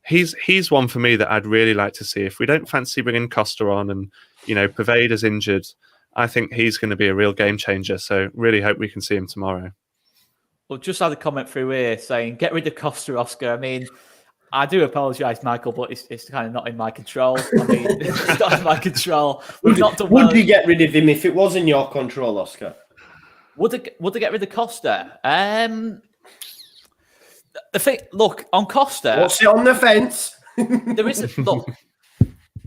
he's one for me that I'd really like to see. If we don't fancy bringing Costa on, and Pervader's injured, I think he's going to be a real game changer. So really hope we can see him tomorrow.
Well, just had a comment through here saying, "Get rid of Costa, Oscar." I mean, I do apologise, Michael, but it's kind of not in my control. I mean, it's not in my control. Would
you get rid of him if it was in your control, Oscar?
Would they get rid of Costa? The thing, look, on Costa...
What's it on the fence?
There is look,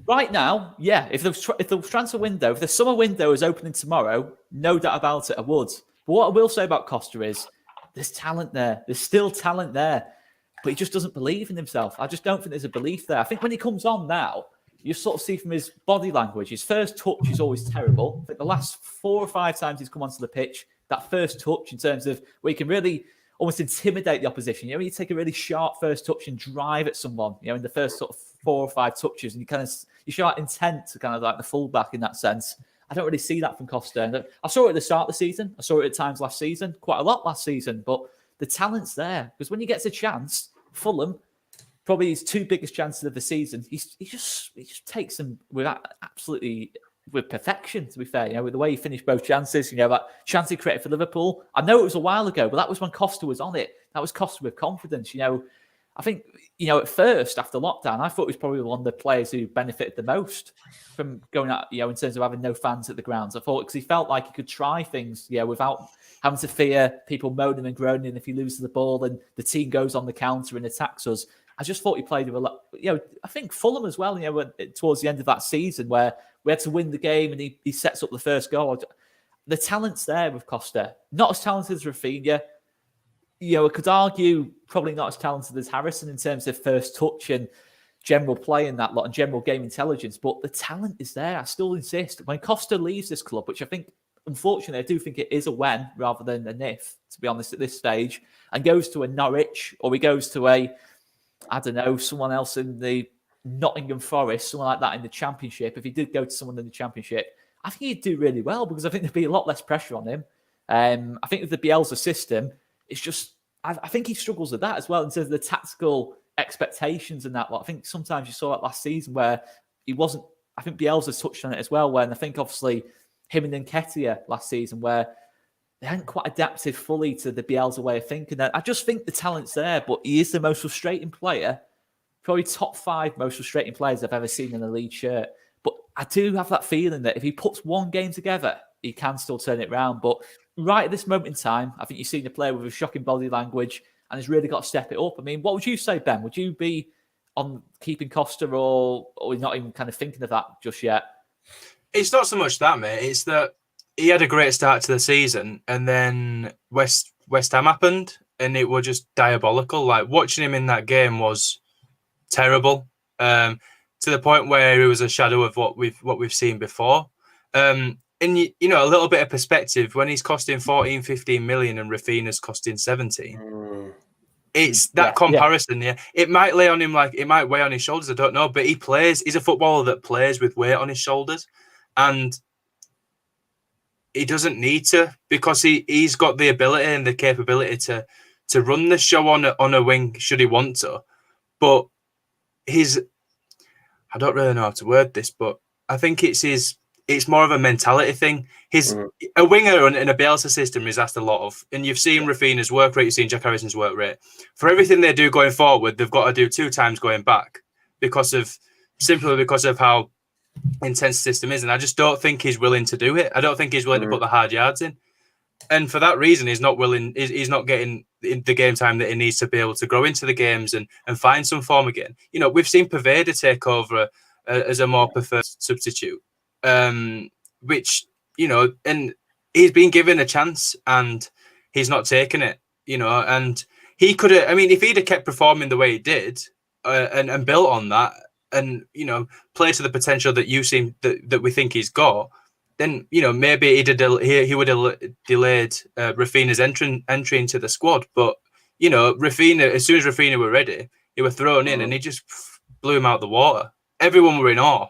Right now, yeah. If the transfer window, if the summer window is opening tomorrow, no doubt about it, I would. But what I will say about Costa is there's talent there. There's still talent there. But he just doesn't believe in himself. I just don't think there's a belief there. I think when he comes on now, you sort of see from his body language, his first touch is always terrible. I think the last 4 or 5 times he's come onto the pitch, that first touch in terms of where you can really almost intimidate the opposition. You take a really sharp first touch and drive at someone, in the first sort of 4 or 5 touches, and you show that intent to kind of like the fullback in that sense. I don't really see that from Costa. And I saw it at the start of the season. I saw it at times last season, quite a lot last season, but the talent's there because when he gets a chance, Fulham, probably his 2 biggest chances of the season, he just takes them with perfection, to be fair. With the way he finished both chances, that chance he created for Liverpool. I know it was a while ago, but that was when Costa was on it. That was Costa with confidence. I think, at first, after lockdown, I thought he was probably one of the players who benefited the most from going out, in terms of having no fans at the grounds. I thought because he felt like he could try things, without having to fear people moaning and groaning if he loses the ball and the team goes on the counter and attacks us. I just thought he played with a lot. I think Fulham as well, towards the end of that season where we had to win the game and he sets up the first goal. The talent's there with Costa. Not as talented as Rafinha. I could argue probably not as talented as Harrison in terms of first touch and general play and that lot and general game intelligence, but the talent is there. I still insist. When Costa leaves this club, which I think, unfortunately, I do think it is a when rather than an if, to be honest, at this stage, and goes to a Norwich or he goes to someone else in the Nottingham Forest, someone like that in the Championship. If he did go to someone in the Championship, I think he'd do really well because I think there'd be a lot less pressure on him. I think with the Bielsa system, it's just, I think he struggles with that as well in terms of the tactical expectations and that lot. I think sometimes you saw it last season where he wasn't, I think Bielsa touched on it as well, when I think obviously him and Nketiah last season where they hadn't quite adapted fully to the Bielsa way of thinking. I just think the talent's there, but he is the most frustrating player, probably top 5 most frustrating players I've ever seen in a Leeds shirt. But I do have that feeling that if he puts one game together, he can still turn it around. But right at this moment in time, I think you've seen a player with a shocking body language and has really got to step it up. I mean, what would you say, Ben? Would you be on keeping Costa or not even kind of thinking of that just yet?
It's not so much that, mate. It's that he had a great start to the season and then West Ham happened and it was just diabolical. Like watching him in that game was terrible, to the point where he was a shadow of what we've seen before. And a little bit of perspective, when he's costing 14, 15 million and Rafinha's costing 17, it's that comparison. Yeah, it might weigh on his shoulders. I don't know, but he's a footballer that plays with weight on his shoulders, and he doesn't need to because he's got the ability and the capability to run the show on a wing should he want to. But I don't really know how to word this, but I think it's more of a mentality thing. A winger in a Bielsa system is asked a lot of, and you've seen Rafinha's work rate, you've seen Jack Harrison's work rate. For everything they do going forward, they've got to do 2 times going back simply because of how intense the system is. And I just don't think he's willing to do it. I don't think he's willing to put the hard yards in. And for that reason, he's not willing. He's not getting the game time that he needs to be able to grow into the games and find some form again. We've seen Poveda take over as a more preferred substitute, which and he's been given a chance and he's not taken it. And he could have. I mean, if he'd have kept performing the way he did and built on that, and play to the potential that that we think he's got, then maybe he would have delayed Rafinha's entry into the squad. But Rafinha, as soon as Rafinha were ready, he was thrown in and he just blew him out the water. Everyone were in awe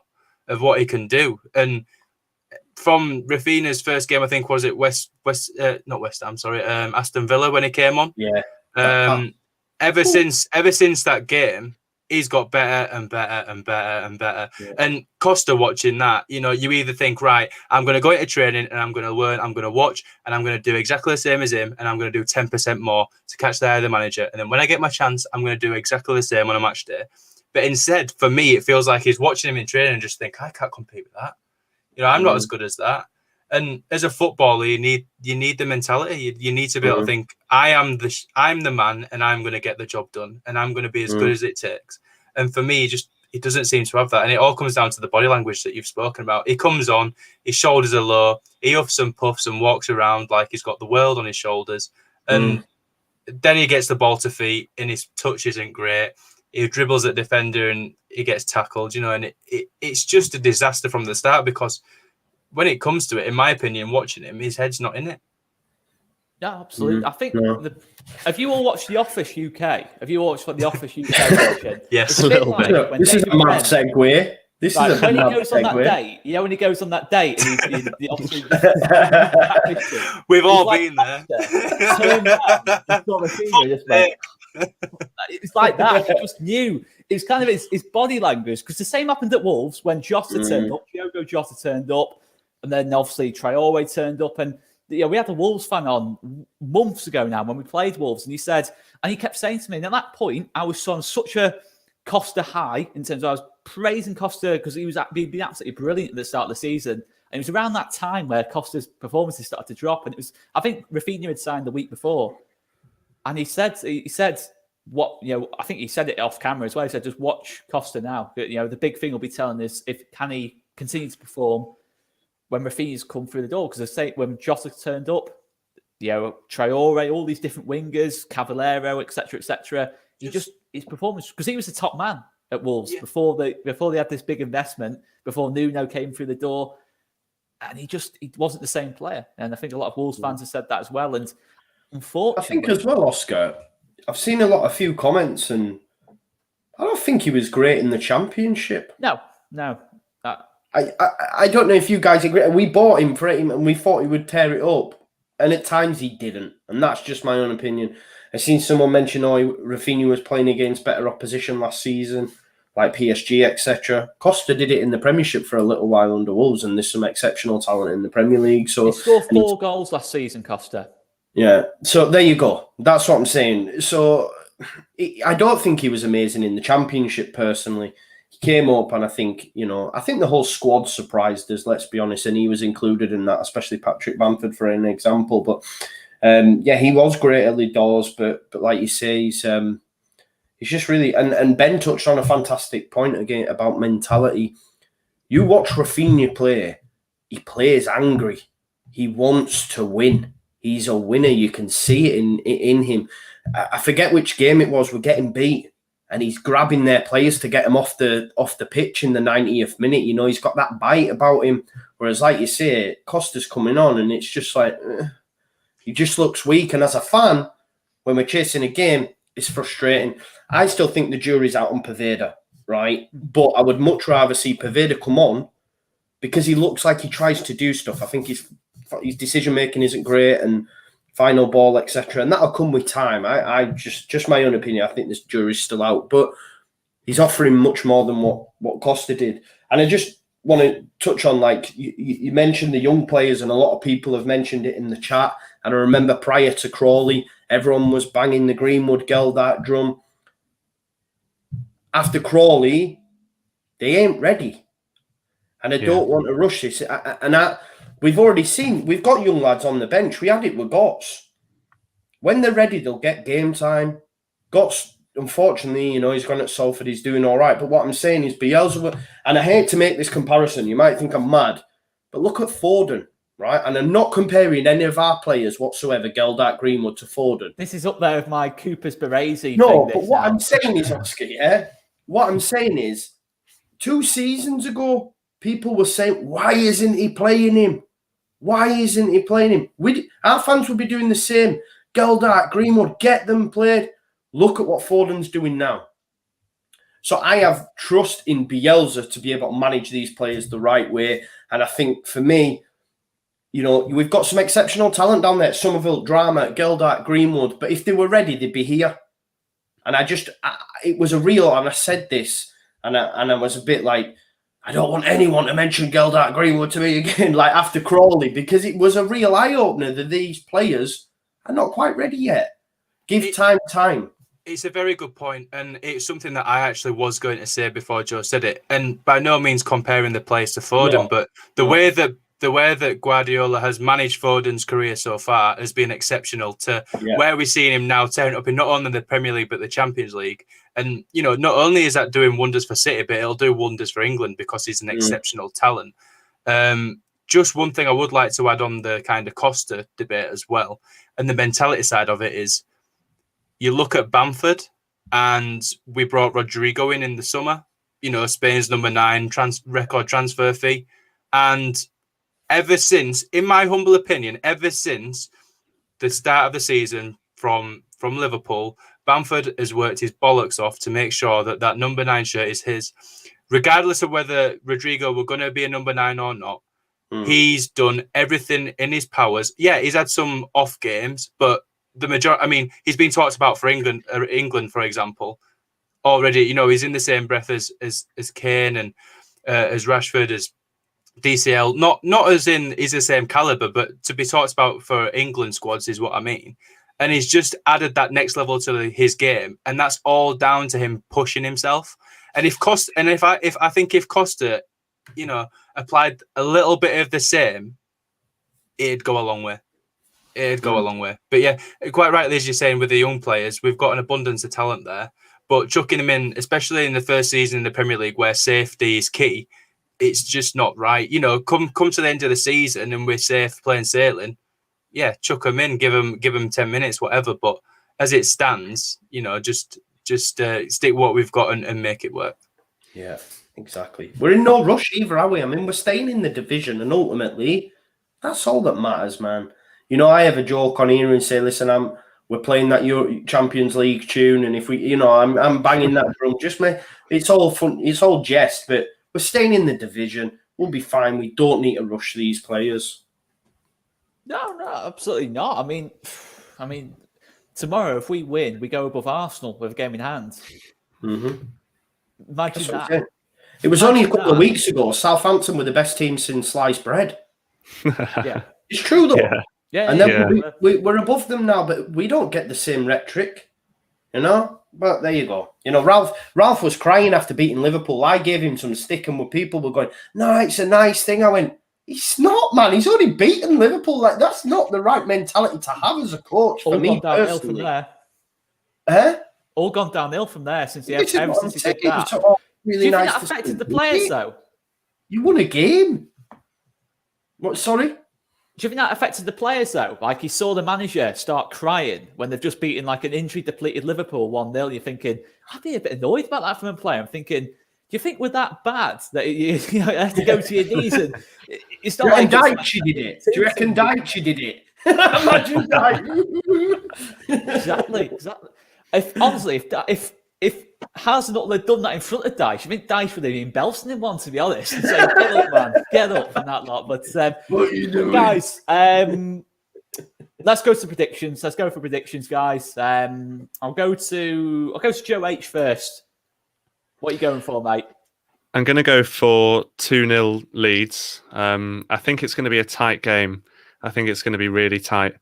of what he can do. And from Rafinha's first game, I think was it not West Ham, sorry, Aston Villa when he came on.
Yeah.
Ever since that game, he's got better and better and better and better. Yeah. And Costa watching that, you either think, right, I'm going to go into training and I'm going to learn, I'm going to watch, and I'm going to do exactly the same as him, and I'm going to do 10% more to catch the eye of the manager. And then when I get my chance, I'm going to do exactly the same on a match day. But instead, for me, it feels like he's watching him in training and just think, I can't compete with that. I'm not as good as that. And as a footballer, you need the mentality. You need to be able to think, I'm the man, and I'm going to get the job done, and I'm going to be as good as it takes. And for me, he doesn't seem to have that. And it all comes down to the body language that you've spoken about. He comes on, his shoulders are low, he huffs and puffs and walks around like he's got the world on his shoulders. And then he gets the ball to feet and his touch isn't great. He dribbles at defender and he gets tackled, you know, and it's just a disaster from the start, because when it comes to it, in my opinion, watching him, his head's not in it.
Yeah, absolutely. I think. Have you all watched The Office UK? Have you watched The Office UK version?
Yes,
a little bit.
This is a mad segue. This is a
when he
mad
goes on that
segue.
date, you know, when he goes on that date, and he's the office.
We've all been there.
It's like that. He just knew. It's kind of his body language, because the same happened at Wolves when Jota turned up. Diogo Jota turned up, and then obviously Traore turned up, and we had a Wolves fan on months ago now when we played Wolves, and he said, and he kept saying to me, and at that point I was on such a Costa high in terms of I was praising Costa because he was being absolutely brilliant at the start of the season. And it was around that time where Costa's performances started to drop. And it was, I think Rafinha had signed the week before. And he said, what, you know, I think he said it off camera as well. He said, just watch Costa now. You know, the big thing will be telling us can he continue to perform when Rafinha's come through the door. Because I say when Jota turned up, you know, Traore, all these different wingers, Cavallero, etc. His performance, because he was the top man at Wolves before they had this big investment, before Nuno came through the door, and he wasn't the same player. And I think a lot of Wolves fans have said that as well. And unfortunately,
I think as well, Oscar, I've seen a few comments, and I don't think he was great in the Championship.
No.
I don't know if you guys agree. We bought him for him, and we thought he would tear it up, and at times he didn't. And that's just my own opinion. I've seen someone mention, Rafinha was playing against better opposition last season, like PSG, etc. Costa did it in the Premiership for a little while under Wolves, and there's some exceptional talent in the Premier League. So
he scored 4 goals last season, Costa. Yeah.
So there you go. That's what I'm saying. So I don't think he was amazing in the Championship personally. He came up, and I think the whole squad surprised us, let's be honest, and he was included in that, especially Patrick Bamford for an example. But he was great early doors, but like you say, he's just really, and Ben touched on a fantastic point again about mentality. You watch Rafinha play, he plays angry. He wants to win. He's a winner. You can see it in him. I forget which game it was. We're getting beat, and he's grabbing their players to get them off the pitch in the 90th minute. You know, he's got that bite about him. Whereas, like you say, Costa's coming on, and it's just like he just looks weak. And as a fan, when we're chasing a game, it's frustrating. I still think the jury's out on Poveda, right? But I would much rather see Poveda come on, because he looks like he tries to do stuff. I think his decision making isn't great, and final ball, etc. And that'll come with time. I just my own opinion. I think this jury's still out, but he's offering much more than what Costa did. And I just want to touch on, like you mentioned the young players, and a lot of people have mentioned it in the chat. And I remember prior to Crawley, everyone was banging the Greenwood Geldart drum. After Crawley, they ain't ready, and I don't want to rush this. We've already seen, we've got young lads on the bench. We had it with Gotts. When they're ready, they'll get game time. Gotts, unfortunately, he's gone at Salford. He's doing all right. But what I'm saying is Bielsa, and I hate to make this comparison. You might think I'm mad, but look at Foden, right? And I'm not comparing any of our players whatsoever, Geldart, Greenwood, to Foden.
This is up there with my Cooper's Baresi.
No, but what I'm saying is, Oscar, what I'm saying is, 2 seasons ago, people were saying, why isn't he playing him? Why isn't he playing him? Our fans would be doing the same. Geldart, Greenwood, get them played. Look at what Foden's doing now. So I have trust in Bielsa to be able to manage these players the right way. And I think for me, we've got some exceptional talent down there. Somerville, Drama, Geldart, Greenwood. But if they were ready, they'd be here. And it was a real, and I said this, and I was a bit like, I don't want anyone to mention Geldart Greenwood to me again, like after Crawley, because it was a real eye-opener that these players are not quite ready yet. Give time.
It's a very good point, and it's something that I actually was going to say before Joe said it. And by no means comparing the players to Foden, but the way that the way that Guardiola has managed Foden's career so far has been exceptional to where we're seeing him now tearing up in not only the Premier League, but the Champions League. And, you know, not only is that doing wonders for City, but it'll do wonders for England because he's an exceptional talent. Just one thing I would like to add on the kind of Costa debate as well, and the mentality side of it is, you look at Bamford, and we brought Rodrigo in the summer, you know, Spain's number 9 record transfer fee. And ever since, in my humble opinion, ever since the start of the season from Liverpool, Bamford has worked his bollocks off to make sure that that number 9 shirt is his. Regardless of whether Rodrigo were going to be a number 9 or not, he's done everything in his powers. Yeah, he's had some off games, but the majority, I mean, he's been talked about for England, for example, already. You know, he's in the same breath as Kane and as Rashford, as DCL. Not as in he's the same caliber, but to be talked about for England squads is what I mean. And he's just added that next level to his game, and that's all down to him pushing himself. And if Costa, you know, applied a little bit of the same, it'd go a long way. It'd go a long way. But yeah, quite rightly, as you're saying, with the young players, we've got an abundance of talent there. But chucking them in, especially in the first season in the Premier League, where safety is key, it's just not right. You know, come to the end of the season and we're safe playing sailing. Yeah, chuck them in, give them 10 minutes, whatever. But as it stands, you know, just stick what we've got and make it work.
Yeah, exactly. We're in no rush either, are we? I mean, we're staying in the division, and ultimately, that's all that matters, man. You know, I have a joke on here and say, listen, we're playing that Champions League tune, and if we, you know, I'm banging that drum. It's all fun, it's all jest, but we're staying in the division. We'll be fine. We don't need to rush these players.
No, absolutely not. I mean, tomorrow if we win, we go above Arsenal with a game in hand. Imagine that.
It was only a couple of weeks ago. Southampton were the best team since sliced bread.
Yeah,
it's true though.
Yeah,
and then we're above them now, but we don't get the same rhetoric, you know. But there you go. You know, Ralph was crying after beating Liverpool. I gave him some stick, and people were going, "No, it's a nice thing." I went, "It's not, man. He's only beaten Liverpool. Like, that's not the right mentality to have as a coach." For me personally,
all gone downhill from there since ever since he did that.
Really,
do you
nice
think that affected the players though?
You won a game. What? Sorry.
Do you think that affected the players though? Like, he saw the manager start crying when they've just beaten like an injury-depleted Liverpool 1-0. You're thinking, I'd be a bit annoyed about that from a player. I'm thinking, do you think we're that bad that you have to go to your knees? And it's not like
Dyche did it. Do you reckon Dyche did it? Imagine Dyche.
Exactly. If Hasenhuttl had done that in front of Dyche, I think Dyche would have been belting him one, to be honest. And saying, get up, man, get up from that lot. But
what are you doing,
guys? Let's go to predictions. Let's go for predictions, guys. I'll go to Joe H first. What are you going for, mate?
I'm going to go for 2-0 Leeds. I think it's going to be a tight game. I think it's going to be really tight.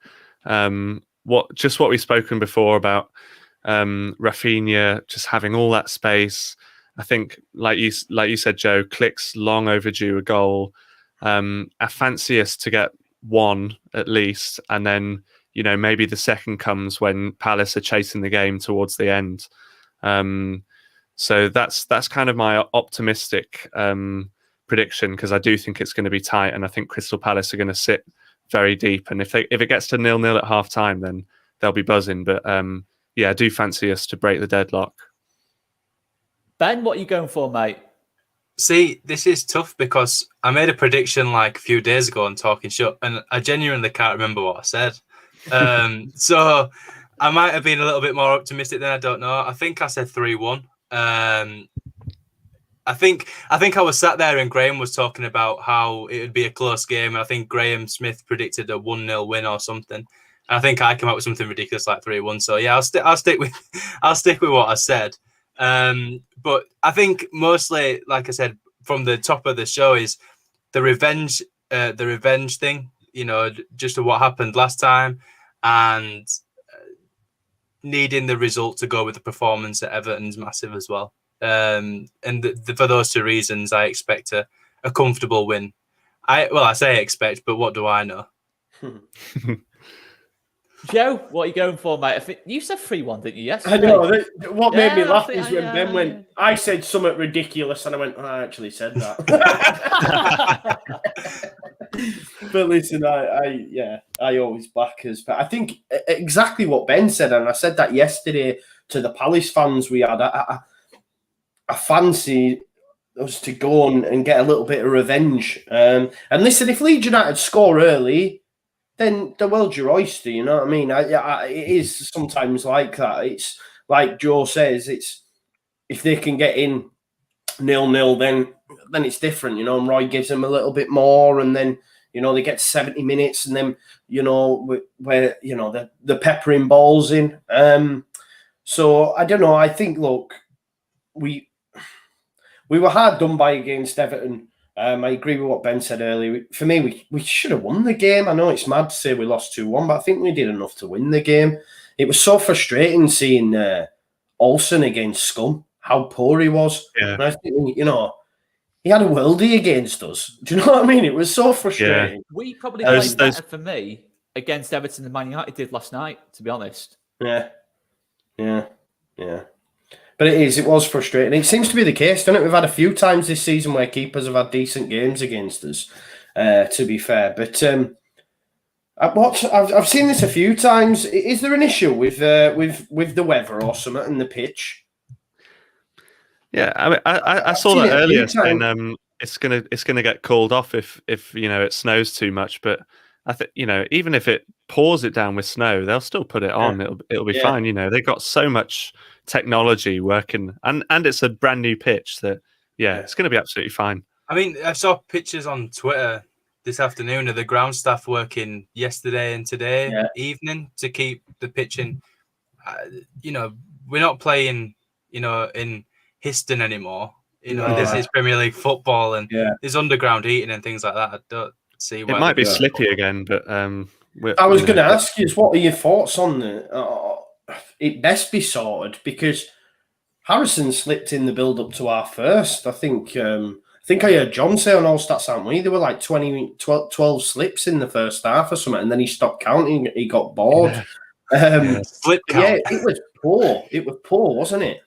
What we've spoken before about Rafinha just having all that space. I think, like you said, Joe, Klick's long overdue a goal. I fancy us to get one at least, and then, you know, maybe the second comes when Palace are chasing the game towards the end. So that's kind of my optimistic prediction, because I do think it's going to be tight, and I think Crystal Palace are going to sit very deep. And if it gets to 0-0 at half time, then they'll be buzzing. But yeah, I do fancy us to break the deadlock.
Ben, what are you going for, mate?
See, this is tough because I made a prediction like a few days ago on Talking Shut, and I genuinely can't remember what I said. So I might have been a little bit more optimistic than I don't know. I think I said 3-1. I think I was sat there and Graham was talking about how it would be a close game. And I think Graham Smith predicted a 1-0 win or something. And I think I came up with something ridiculous like 3-1. So yeah, I'll stick with what I said. But I think mostly, like I said, from the top of the show is the revenge thing, you know, just what happened last time, and needing the result to go with the performance at Everton's massive as well. And for those two reasons, I expect a comfortable win. I say expect, but what do I know?
Joe, what are you going for, mate? I think you said 3-1, didn't you? Yes.
I know. What made me laugh is when Ben went, I said something ridiculous, and I went, I actually said that. But listen, I always back us. But I think exactly what Ben said, and I said that yesterday to the Palace fans we had. I fancy us to go on and get a little bit of revenge. And listen, if Leeds United score early, then the world's your oyster, you know what I mean? It is sometimes like that. It's like Joe says, it's if they can get in 0-0, then it's different, you know, and Roy gives them a little bit more, and then, you know, they get 70 minutes, and then, you know, where, you know, the peppering balls in. So I don't know. I think, look, we were hard done by against Everton. I agree with what Ben said earlier. For me, we should have won the game. I know it's mad to say we lost 2-1, but I think we did enough to win the game. It was so frustrating seeing Olsen against Scum, how poor he was.
Yeah.
And I think, you know, he had a worldie against us. Do you know what I mean? It was so frustrating.
Yeah.
We probably played better for me against Everton than Man United did last night, to be honest.
Yeah. But it was frustrating. It seems to be the case, doesn't it? We've had a few times this season where keepers have had decent games against us, to be fair. But I've seen this a few times. Is there an issue with the weather or something in the pitch?
Yeah, I mean, I saw that earlier saying it's gonna get called off if you know it snows too much. But I think, you know, even if it pours it down with snow, they'll still put it on. It'll be fine. You know, they've got so much technology working, and it's a brand new pitch that it's going to be absolutely fine.
I mean, I saw pictures on Twitter this afternoon of the ground staff working yesterday and today evening to keep the pitch in. You know, we're not playing, you know, in Histon anymore. You know, this is Premier League football, and there's underground heating and things like that. I don't see why
it might be slippy again, but
I was going to ask you, what are your thoughts on the? It best be sorted, because Harrison slipped in the build up to our first. I think I heard John say on All Stats, aren't we? There were like 12 slips in the first half or something, and then he stopped counting. He got bored.
Slip count.
Yeah, it was poor. It was poor, wasn't it?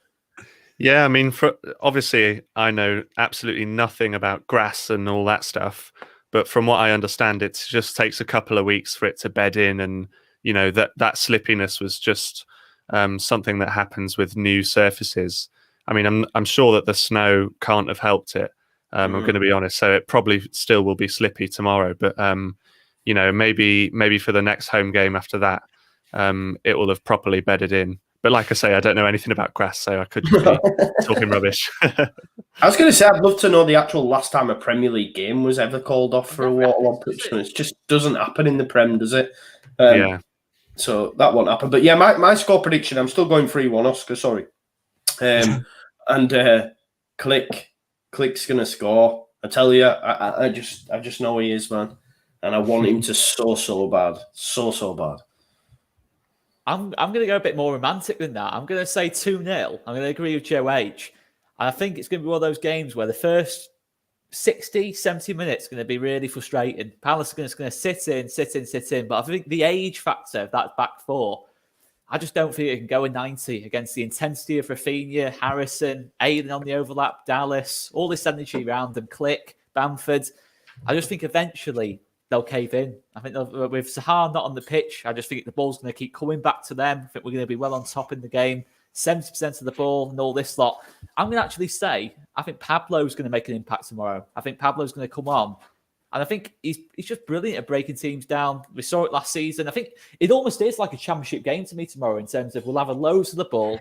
Yeah, I mean, obviously, I know absolutely nothing about grass and all that stuff, but from what I understand, it just takes a couple of weeks for it to bed in, and you know that slippiness was just something that happens with new surfaces. I mean, I'm sure that the snow can't have helped it. I'm going to be honest, so it probably still will be slippy tomorrow. But you know, maybe for the next home game after that, it will have properly bedded in. But like I say, I don't know anything about grass, so I could just be talking rubbish.
I was going to say, I'd love to know the actual last time a Premier League game was ever called off for a waterlogged pitch. It just doesn't happen in the Prem, does it? So that won't happen. But yeah, my score prediction, I'm still going 3-1, Oscar, sorry. And Click's going to score. I tell you, I just know he is, man. And I want him to so bad. So bad.
I'm going to go a bit more romantic than that. I'm going to say 2-0. I'm going to agree with Joe H. And I think it's going to be one of those games where the first 60, 70 minutes going to be really frustrating. Palace is going to sit in. But I think the age factor of that back four, I just don't think it can go in 90 against the intensity of Rafinha, Harrison, Aiden on the overlap, Dallas, all this energy around them, Click, Bamford. I just think eventually they'll cave in. I think with Sahar not on the pitch, I just think the ball's going to keep coming back to them. I think we're going to be well on top in the game. 70% of the ball and all this lot. I'm going to actually say, I think Pablo's going to make an impact tomorrow. I think Pablo's going to come on. And I think he's just brilliant at breaking teams down. We saw it last season. I think it almost is like a championship game to me tomorrow in terms of we'll have a loads of the ball.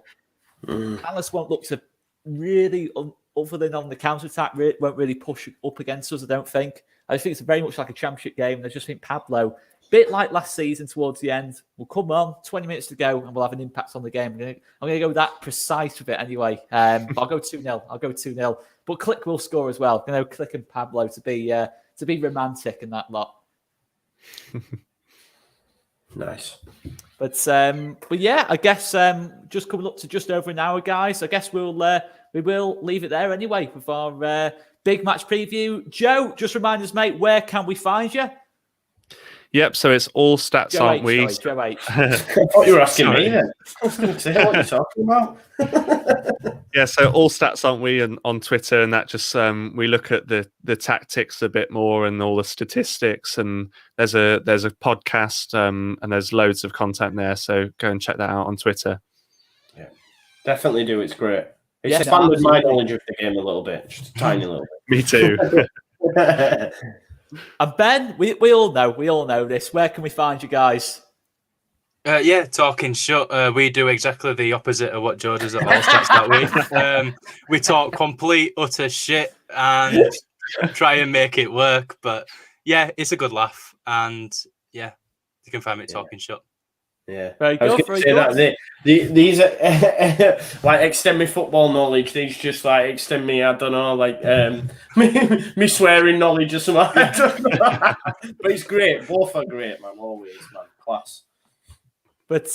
Palace won't look to really, other than on the counter-attack, won't really push up against us, I don't think. I just think it's very much like a championship game. And I just think Pablo, a bit like last season towards the end, will come on, 20 minutes to go, and we'll have an impact on the game. I'm going to go that precise with it anyway. But I'll go 2-0. But Click will score as well. Click and Pablo to be romantic in that lot.
Nice.
But yeah, I guess just coming up to just over an hour, guys. I guess we will leave it there anyway with our big match preview. Joe, just remind us, mate, where can we find you?
Yep, so it's all stats,
Joe
aren't we?
Joe H.
I thought you were asking me then. I was going to say, what are you talking about?
Yeah, so all stats, aren't we, and on Twitter, and that just we look at the tactics a bit more and all the statistics, and there's a podcast and there's loads of content there, so go and check that out on Twitter.
Yeah, definitely do. It's great. It's expanded my knowledge of the game a little bit, just a tiny little bit.
Me too.
And Ben, we all know this. Where can we find you guys?
Yeah, talking shut. We do exactly the opposite of what Joe does at All Stats that week. We talk complete, utter shit and try and make it work. But yeah, it's a good laugh. And yeah, you can find me talking shut.
Yeah,
very
I was
good.
going to say that these like extend me football knowledge. These just like extend me. I don't know, like me swearing knowledge or something. I don't know. But it's great. Both are great, man. Always, man. Class.
But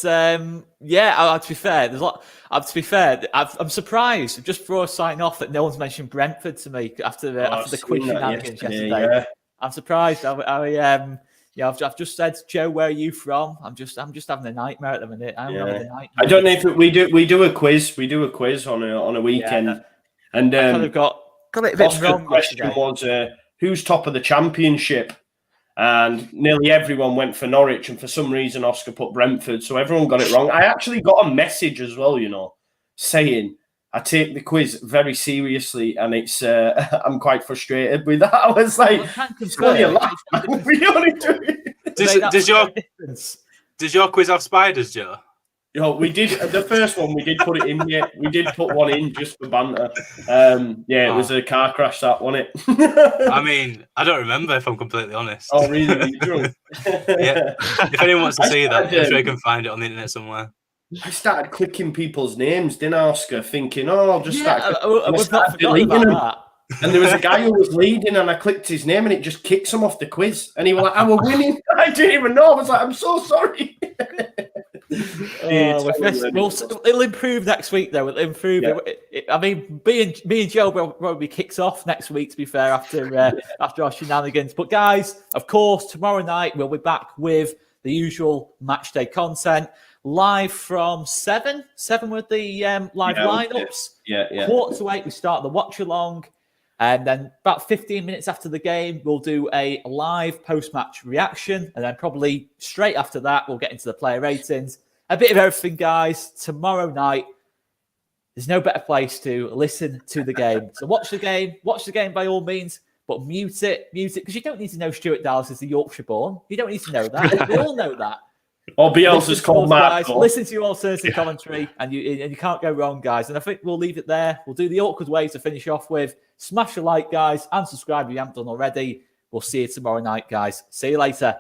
yeah, to be fair, there's a lot. To be fair, I'm surprised just before signing off that no one's mentioned Brentford to me after the quiz shenanigans yesterday. Yeah. I'm surprised. I've just said, Joe, where are you from? I'm just having a nightmare at the minute. I
don't know if we do a quiz. We do a quiz on a weekend, and
I kind of got it a bit wrong.
The question was who's top of the championship, and nearly everyone went for Norwich, and for some reason Oscar put Brentford, so everyone got it wrong. I actually got a message as well, saying I take the quiz very seriously, and it's I'm quite frustrated with that. I was like, it's only a laugh. We only do it.
Does your quiz have spiders, Joe?
We did the first one. We did put it in. Yeah, we did put one in just for banter. It was a car crash. That wasn't it?
I mean, I don't remember if I'm completely honest.
Oh, really? You're drunk?
Yeah. If anyone wants to see that, I'm sure you can find it on the internet somewhere.
I started clicking people's names, didn't I, Oscar? Thinking, I'll just start.
We've not forgotten about that.
And there was a guy who was leading, and I clicked his name, and it just kicks him off the quiz. And he was like, "I was winning." I didn't even know. I was like, "I'm so sorry."
It'll improve next week, though. It'll improve. Yeah. I mean, me and Joe will probably kicks off next week. To be fair, after our shenanigans. But guys, of course, tomorrow night we'll be back with the usual match day content. Live from 7 with the live lineups.
Yeah.
7:45, we start the watch along. And then about 15 minutes after the game, we'll do a live post-match reaction. And then probably straight after that, we'll get into the player ratings. A bit of everything, guys. Tomorrow night, there's no better place to listen to the game. So watch the game by all means, but mute it, because you don't need to know Stuart Dallas is the Yorkshire born. You don't need to know that. We all know that.
Or Bielsa's called Matt.
Listen to your alternative commentary, and you can't go wrong, guys. And I think we'll leave it there. We'll do the awkward way to finish off with. Smash a like, guys, and subscribe if you haven't done already. We'll see you tomorrow night, guys. See you later.